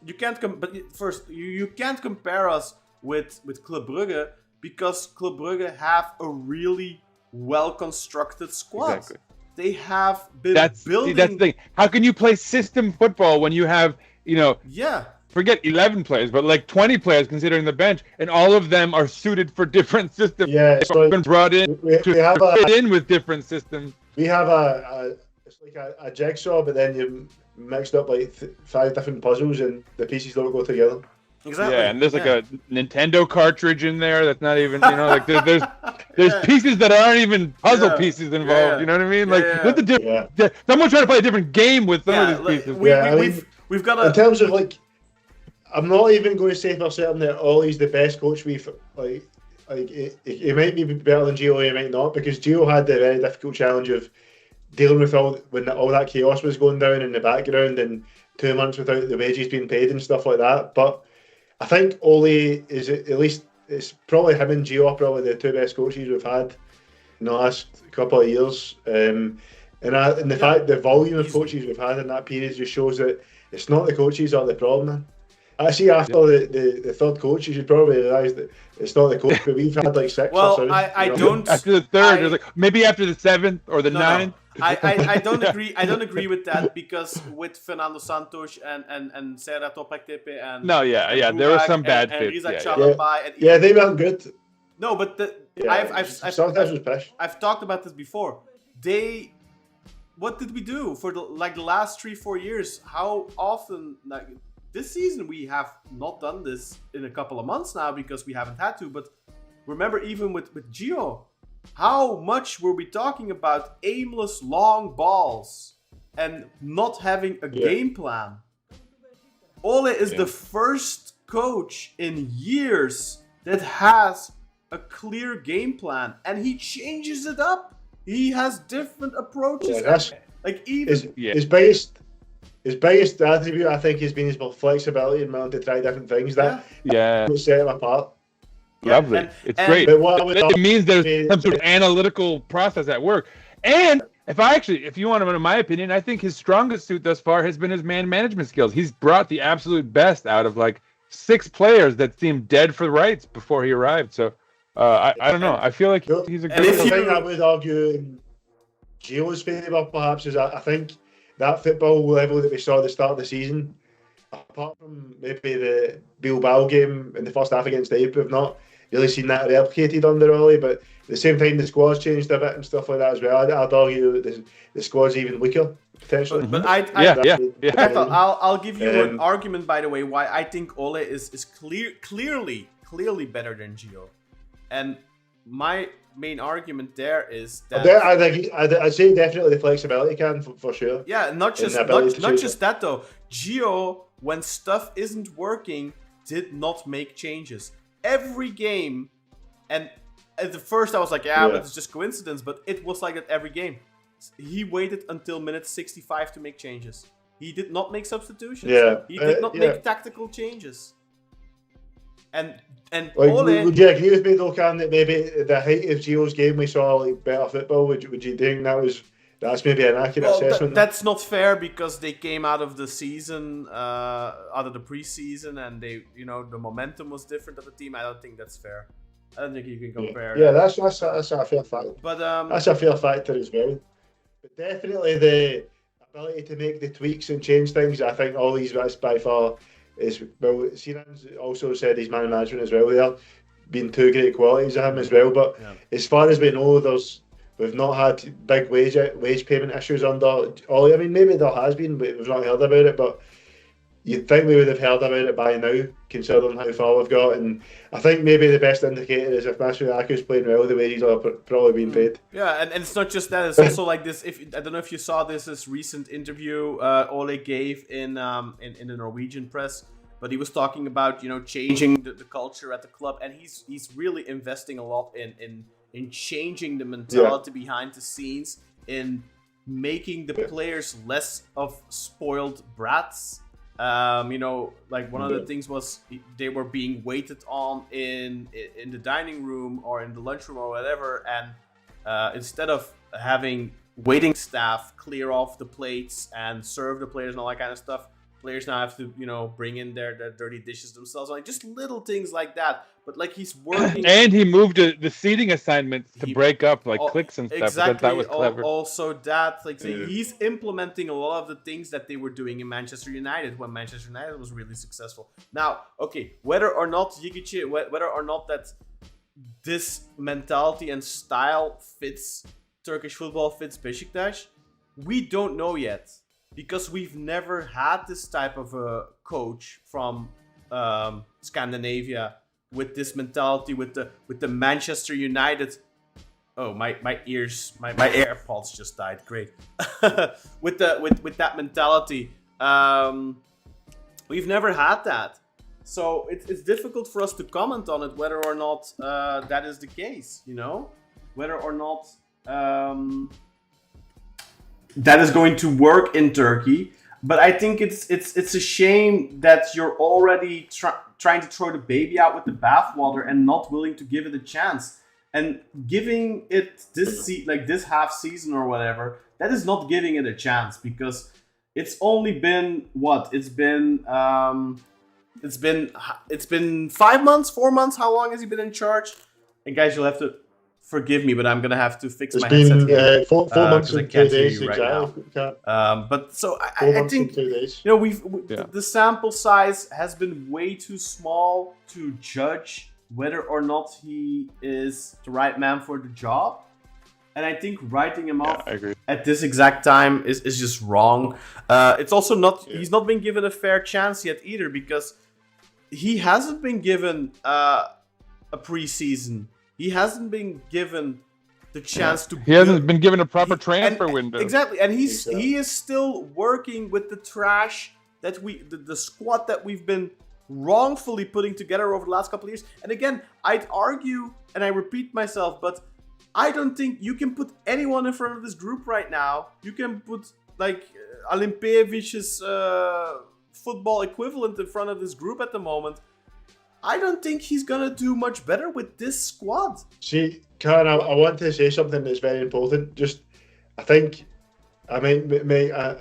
you can't. But first, you can't compare us with Club Brugge because Club Brugge have a really well-constructed squad. Exactly. They have been building. That's the thing. How can you play system football when you have, forget 11 players, but like 20 players considering the bench, and all of them are suited for different systems. Yeah, it's like, been brought in we have fit in with different systems. We have it's like a jigsaw, but then you mixed up like 5 different puzzles, and the pieces don't go together. Exactly. Yeah, and there's like a Nintendo cartridge in there that's not even, like there's pieces that aren't even puzzle pieces involved. Yeah. You know what I mean? Yeah. Someone's trying to play a different game with some of these pieces. We've got in terms of like, I'm not even going to say for certain that Ole's the best coach we've he might be better than Gio, he might not, because Gio had the very difficult challenge of dealing with when all that chaos was going down in the background and 2 months without the wages being paid and stuff like that. But I think Ole is, at least it's probably him and Gio, probably the 2 best coaches we've had in the last couple of years. And the fact the volume of coaches we've had in that period just shows that it's not the coaches that are the problem, man. I see after the third coach, you should probably realise that it's not the coach, but we've had like 6 well, or 7. I don't. After the third, there's like maybe after the 7th or the 9th. I don't agree. I don't agree with that because with Fernando Santos and Serra Topaktepe and there were some bad fits. They weren't good. No, but I've talked about this before. What did we do for the last 3-4 years? How often this season we have not done this in a couple of months now because we haven't had to. But remember, even with Gio, how much were we talking about aimless long balls and not having a game plan? Ole is the first coach in years that has a clear game plan, and he changes it up. He has different approaches. His biggest attribute, I think, has been his flexibility and willing to try different things. That set him apart. Lovely. It's great. It means there's some sort of analytical process at work. And if you want to know my opinion, I think his strongest suit thus far has been his man management skills. He's brought the absolute best out of like 6 players that seemed dead for rights before he arrived. So I don't know. I feel like he's a good coach. The thing I would argue in Gio's favour perhaps is I think that football level that we saw at the start of the season, apart from maybe the Bilbao game in the first half against Ape, we've not really seen that replicated under Ole, but at the same time the squad's changed a bit and stuff like that as well. I'd argue that the squad's even weaker potentially. But I'll give you an argument, by the way, why I think Ole is clearly better than Gio, and my main argument there is that I'd say definitely the flexibility can for sure. Yeah, not just that though. Gio, when stuff isn't working, did not make changes. Every game, and at the first I was like, but it's just coincidence, but it was like that every game. he waited until minute 65 to make changes. He did not make substitutions. Yeah. He did not Yeah. make tactical changes. And Like, Ole, would you agree with me though, Cam, that maybe the height of Gio's game we saw like better football? Would you think that's maybe an accurate assessment? that's not fair because they came out of the season, out of the preseason, and they, the momentum was different of the team. I don't think that's fair. I don't think you can compare. Yeah, that's a fair fact. But That's a fair factor as well. But definitely the ability to make the tweaks and change things, I think all these guys by far is, well, Sinan's also said his man management as well there, been two great qualities of him as well. But as far as we know, we've not had big wage payment issues under Ole. I mean, maybe there has been, but we've not heard about it. But you'd think we would have heard about it by now, considering how far we've got. And I think maybe the best indicator is if Masuaku's playing well, the wages are probably being paid. Yeah, and it's not just that. It's also like this. I don't know if you saw this recent interview Ole gave in the Norwegian press, but he was talking about changing the culture at the club, and he's really investing a lot in changing the mentality behind the scenes, in making the players less of spoiled brats. Like one of the things was they were being waited on in the dining room or in the lunchroom or whatever, and instead of having waiting staff clear off the plates and serve the players and all that kind of stuff, players now have to bring in their dirty dishes themselves, like just little things like that. But like he's working, and he moved the seating assignments to break up like cliques and stuff. Exactly. That was clever. Also, that he's implementing a lot of the things that they were doing in Manchester United when Manchester United was really successful. Now, okay, whether or not Yigici, whether or not that this mentality and style fits Turkish football, fits Beşiktaş, we don't know yet, because we've never had this type of a coach from Scandinavia with this mentality, with the Manchester United. Oh, my ears, my AirPods just died. Great. with that mentality, we've never had that, so it's difficult for us to comment on it whether or not that is the case. Whether or not that is going to work in Turkey. But I think it's a shame that you're already trying to throw the baby out with the bathwater and not willing to give it a chance. And giving it this half season or whatever, that is not giving it a chance, because it's only been what? It's been 5 months, 4 months. How long has he been in charge? And guys, you'll have to forgive me, but I'm gonna have to fix my headset here. It's been 4 months and 2 days exactly. But so I think the sample size has been way too small to judge whether or not he is the right man for the job. And I think writing him off at this exact time is just wrong. It's also not he's not been given a fair chance yet either, because he hasn't been given a preseason. He hasn't been given the chance to. He hasn't been given a proper transfer window. Exactly, and he is still working with the trash that the squad that we've been wrongfully putting together over the last couple of years. And again, I'd argue, and I repeat myself, but I don't think you can put anyone in front of this group right now. You can put like Alimpiewicz's football equivalent in front of this group at the moment. I don't think he's going to do much better with this squad. See, Karen, I want to say something that's very important. I think I might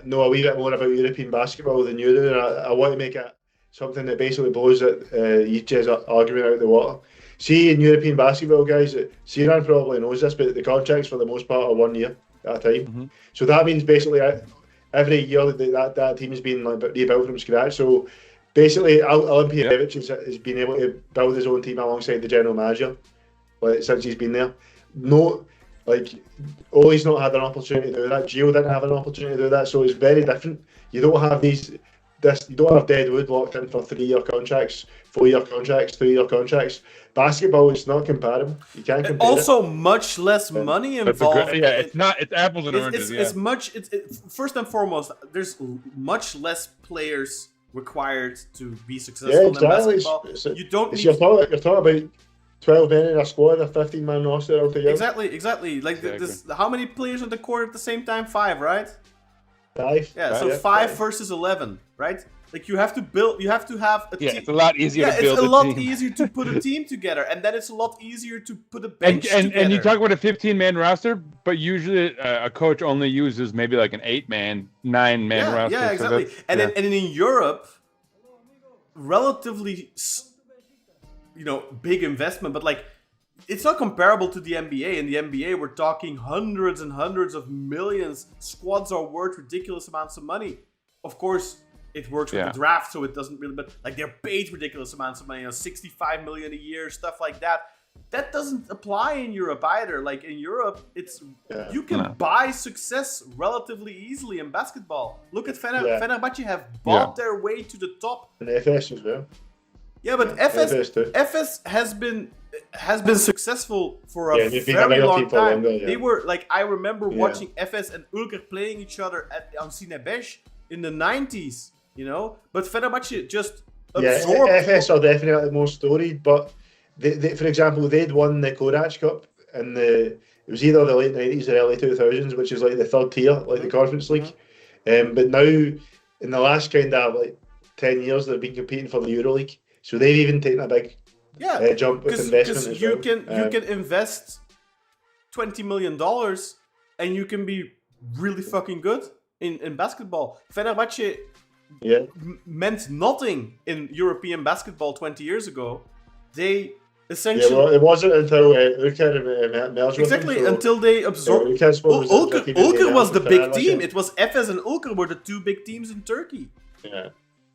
know a wee bit more about European basketball than you do, and I want to make it something that basically blows Yigi's argument out of the water. See, in European basketball, guys, Sinan probably knows this, but the contracts for the most part are 1 year at a time. Mm-hmm. So that means basically every year that team has been rebuilt from scratch. So basically, Alimpiewicz's has been able to build his own team alongside the general manager since he's been there. Ole's not had an opportunity to do that. Gio didn't have an opportunity to do that. So it's very different. You don't have you don't have deadwood locked in for 3 year contracts, 4 year contracts, 3 year contracts. Basketball is not comparable. You can't compare. Also, much less money involved. It's not. It's apples and oranges. First and foremost, there's much less players required to be successful in basketball. You're talking about 12 men in a squad, a 15-man roster altogether. Exactly. Like this, how many players on the court at the same time? 5, right? 5. Yeah, so 5 versus 11, right? Like you have to have a team. Yeah, it's a lot easier to build it's a lot team. easier to put a team together, and then it's a lot easier to put a bench together. And you talk about a 15-man roster, but usually a coach only uses maybe like an 8-man, 9-man roster. Yeah, exactly. So and in Europe, relatively, big investment, but like it's not comparable to the NBA. In the NBA, we're talking hundreds and hundreds of millions. Squads are worth ridiculous amounts of money. Of course, it works with the draft, so it doesn't really. But like they're paid ridiculous amounts of money, 65 million a year, stuff like that. That doesn't apply in Europe either. Like in Europe, you can buy success relatively easily in basketball. Look at Fenerbahce have bought their way to the top. And FS as well. Yeah, but FS has been successful for a very long time. They were like, I remember watching FS and Ulker playing each other on Cinebesh in the 90s, But Fenerbahce just absorbed. FS are definitely more storied, but they, for example, they'd won the Korac Cup in it was either the late 90s or early 2000s, which is like the third tier, like the Conference League. But now, in the last kind of like 10 years, they've been competing for the EuroLeague. So they've even taken a big jump with investment. Because you can invest $20 million and you can be really fucking good in basketball. Fenerbahce meant nothing in European basketball 20 years ago. They essentially... it wasn't until Ulker merged Exactly, with them, until they absorbed... Ulker was the big team. It was Efes and Ulker were the two big teams in Turkey. Yeah.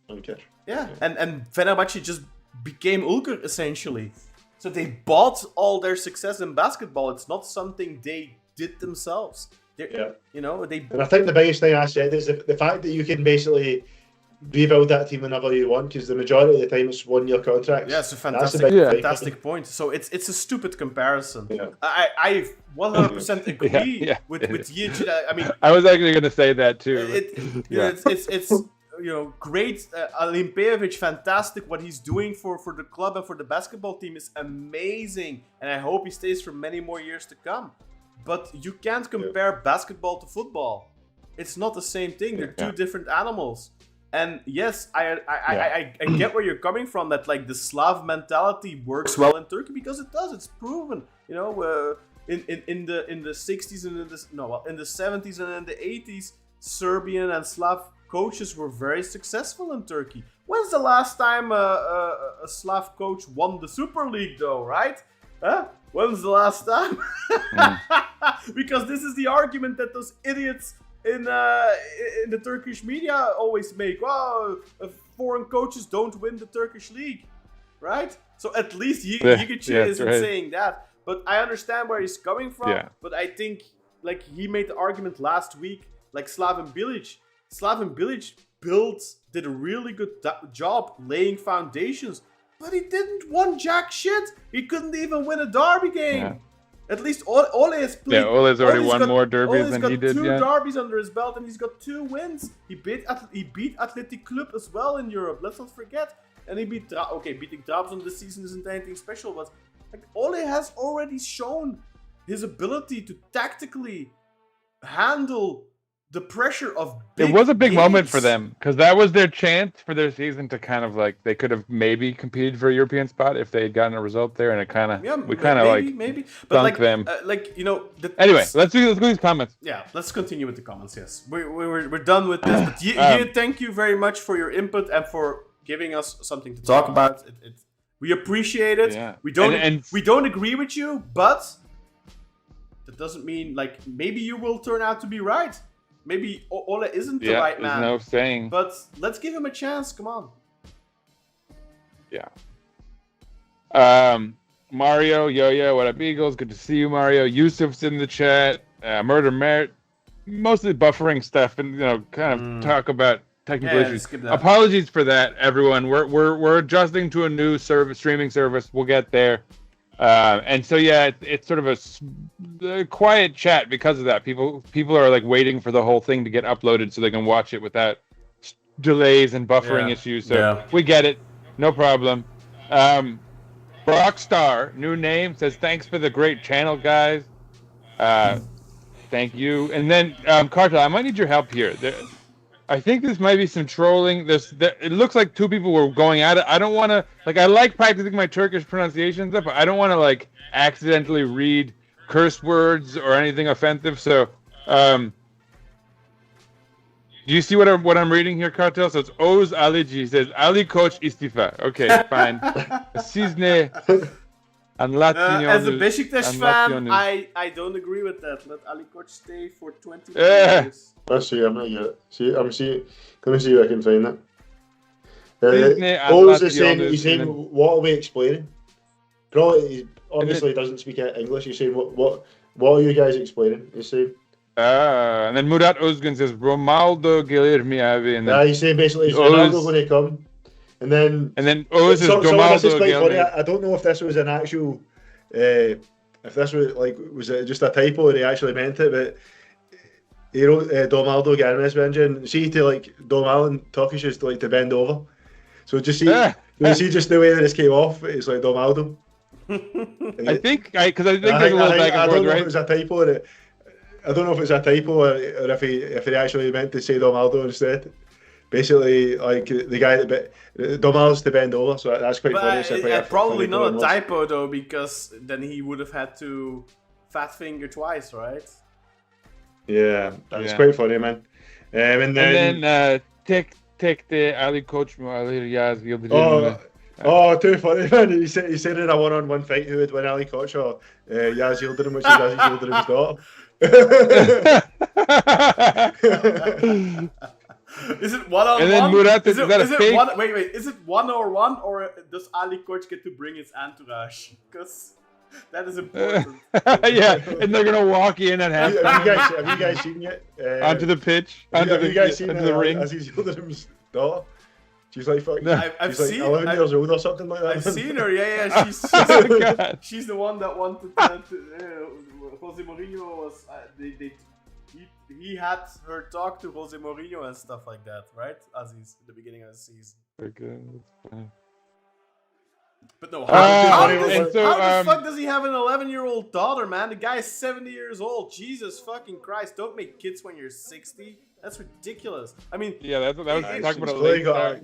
Okay. Yeah, and Fenerbahce just became Ulker essentially. So they bought all their success in basketball. It's not something they did themselves. They. And I think the biggest thing I said is the fact that you can basically rebuild that team whenever you want, because the majority of the time it's 1-year contracts. Yeah, it's a fantastic point. So it's a stupid comparison. Yeah. I 100% agree with Yic. I mean, I was actually going to say that too. It's great. Alimpejevic, fantastic. What he's doing for the club and for the basketball team is amazing. And I hope he stays for many more years to come. But you can't compare basketball to football. It's not the same thing. They're two different animals. And yes, I get where you're coming from, that like the Slav mentality works well in Turkey, because it does. It's proven. In the 60s and in the 70s and in the 80s, Serbian and Slav coaches were very successful in Turkey. When's the last time a Slav coach won the Super League, though, right? When's the last time? Because this is the argument that those idiots in the Turkish media always make. Wow, foreign coaches don't win the Turkish league, right? So at least Yigic isn't saying that. But I understand where he's coming from. Yeah. But I think like he made the argument last week, like Slaven Bilic. Slaven Bilic did a really good job laying foundations, but he didn't win jack shit. He couldn't even win a derby game. Yeah. At least Ole has played. Yeah, Ole's already won more derbies than he did. He's got 2 derbies under his belt, and he's got 2 wins. He beat Athletic Club as well in Europe. Let's not forget. And he beat beating Trabzon this season isn't anything special, but like Ole has already shown his ability to tactically handle the pressure of big It was a big games. moment for them, because that was their chance for their season to kind of like, they could have maybe competed for a European spot if they had gotten a result there, and it kind of maybe but stunk them. Anyway, let's do these comments. Yeah, let's continue with the comments. Yes, we're done with this. But thank you very much for your input and for giving us something to talk about. We appreciate it. Yeah. We don't agree with you, but that doesn't mean like maybe you will turn out to be right. Maybe Ole isn't the right man. No saying. But let's give him a chance. Come on. Yeah. Mario, Yo-Yo, what up, Eagles? Good to see you, Mario. Yusuf's in the chat. Murder Merit. Mostly buffering stuff and, kind of talk about technical issues. Apologies for that, everyone. We're adjusting to a new streaming service. We'll get there. And so it's sort of a quiet chat because of that. People are like waiting for the whole thing to get uploaded so they can watch it without delays and buffering issues. So we get it, no problem. Rockstar, new name, says thanks for the great channel, guys. Thank you. And then Cartel, I might need your help here. I think this might be some trolling. It looks like two people were going at it. I don't want to I like practicing my Turkish pronunciation stuff, but I don't want to accidentally read curse words or anything offensive. So, do you see what I'm reading here, Cartel? So it's Oğuz Alici says Ali Koç istifa. Okay, fine. Sizne anlatıyorsunuz. As a Beşiktaş fan, I don't agree with that. Let Ali Koç stay for 20 years. Let's see. I'm gonna get it. Let me see if I can find that. Oğuz is saying, what are we explaining? Probably, obviously, he doesn't speak English. He's saying, what are you guys explaining? He's saying. And then Murat Özgün says Ronaldo gelir mi abi? And then he's saying basically is Ronaldo going to come? And then Oğuz says Ronaldo gelir. I don't know if this was an actual, if this was it just a typo or he actually meant it, but he wrote Ronaldo gelmez bence. And see to Domal in Turkish is to bend over. So just see just the way that this came off. It's like Ronaldo. I think there's a little back and forth, right? It was a typo. I don't know if it's a typo or if he actually meant to say Ronaldo instead. Basically, the guy that Domal's to bend over, so that's quite funny. Probably not a typo though, because then he would have had to fat finger twice, right? Yeah, that's quite funny, man. And then tek de Ali Koç mu alır Yaz Yıldırım mı? Oh, too funny, man. He said in a one-on-one fight who would win, Ali Koç or Yaz Yıldırım, which is Yaz Yıldırım's daughter. Is it one-on-one? And then Murat is that a fake? Wait. Is it one-on-one or does Ali Koç get to bring his entourage? Because that is important. Yeah, and they're gonna walk in and have you guys seen it? Onto the pitch, onto the ring. Aziz Yıldırım's daughter. She's like fucking. I've seen 11 years old or something like that. I've seen her. Yeah. She's the one that wanted Jose Mourinho was. He had her talk to Jose Mourinho and stuff like that, right? Aziz, at the beginning of the season. Okay, that's fine. But no, how the fuck does he have an 11-year-old daughter, man? The guy is 70 years old. Jesus fucking Christ! Don't make kids when you're 60. That's ridiculous. I mean, yeah, that's what I was talking about.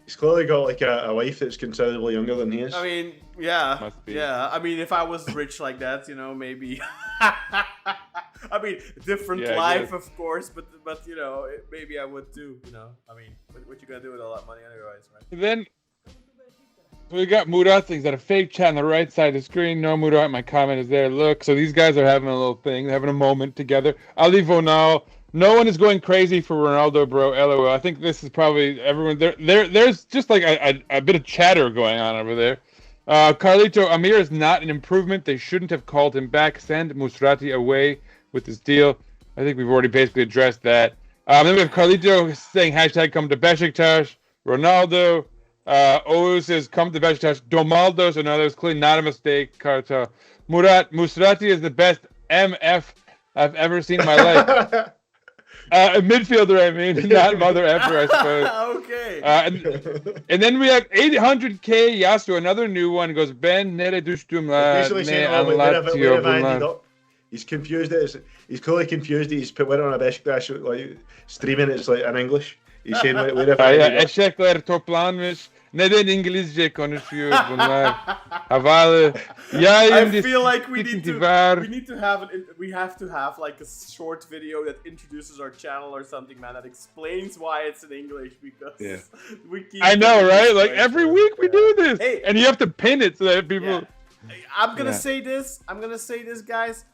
He's clearly got a wife that's considerably younger than he is. I mean, yeah, must be. Yeah. I mean, if I was rich like that, maybe. I mean, different life, of course, but maybe I would too. I mean, what you gonna do with all that money otherwise, right? Then we got Murat things at a fake chat on the right side of the screen. No Murat, my comment is there. Look, so these guys are having a little thing, they're having a moment together. Ali Vonal. No one is going crazy for Ronaldo, bro. LOL. I think this is probably everyone. There's just a bit of chatter going on over there. Carlito Amir is not an improvement. They shouldn't have called him back. Send Musrati away with this deal. I think we've already basically addressed that. Then we have Carlito saying hashtag come to Beşiktaş. Ronaldo. Oğuz says come to Beşiktaş. Domaldo. So no, that was clearly not a mistake. Carlito. Murat Musrati is the best MF I've ever seen in my life. A midfielder, I mean, not mother effer, I suppose. Okay. And then we have 800k Yasu, another new one. Goes Ben nere düştüm ne anlatıyor bunlar. He's confused. He's clearly confused. He's went on a Beşiktaş streaming. It's in English. He's saying where eşekler toplanmış. Neden İngilizce konuşuyor bunlar? Havalı. I feel like we have to have a short video that introduces our channel or something, man, that explains why it's in English, because we keep. I know, right? Every week we do this, and you have to pin it so that people. Yeah. I'm gonna say this, guys.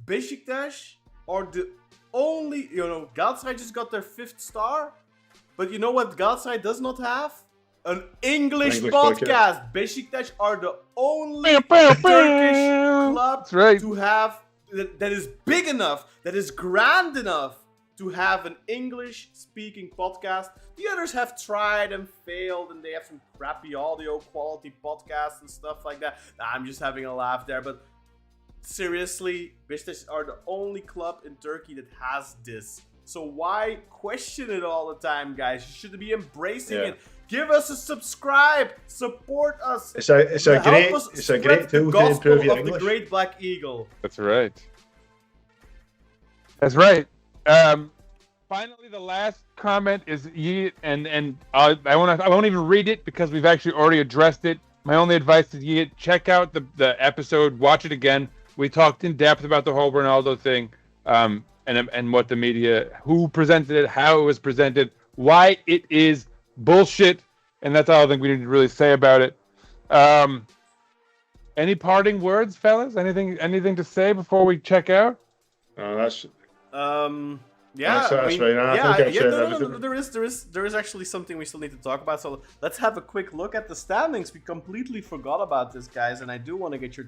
Beşiktaş are the only, Galatasaray just got their 5th star, but you know what Galatasaray does not have? An English podcast. Beşiktaş are the only Turkish club to have that is big enough, that is grand enough to have an English-speaking podcast. The others have tried and failed, and they have some crappy audio quality podcasts and stuff like that. I'm just having a laugh there, but seriously, Beşiktaş are the only club in Turkey that has this. So why question it all the time, guys? You should be embracing Yeah. it. Give us a subscribe. Support us. It's a Help great us it's a spread great the tool to gospel improve your of the English. Great Black Eagle. That's right. That's right. Finally, the last comment is Yeet, and I won't even read it because we've actually already addressed it. My only advice is Yeet, check out the episode, watch it again. We talked in depth about the whole Ronaldo thing, and what the media, who presented it, how it was presented, why it is bullshit, and that's all I think we need to really say about it. Any parting words, fellas? Anything to say before we check out? That's Yeah, that's fine. I think I've said no, everything. there is actually something we still need to talk about. So let's have a quick look at the standings. We completely forgot about this, guys, and I do want to get your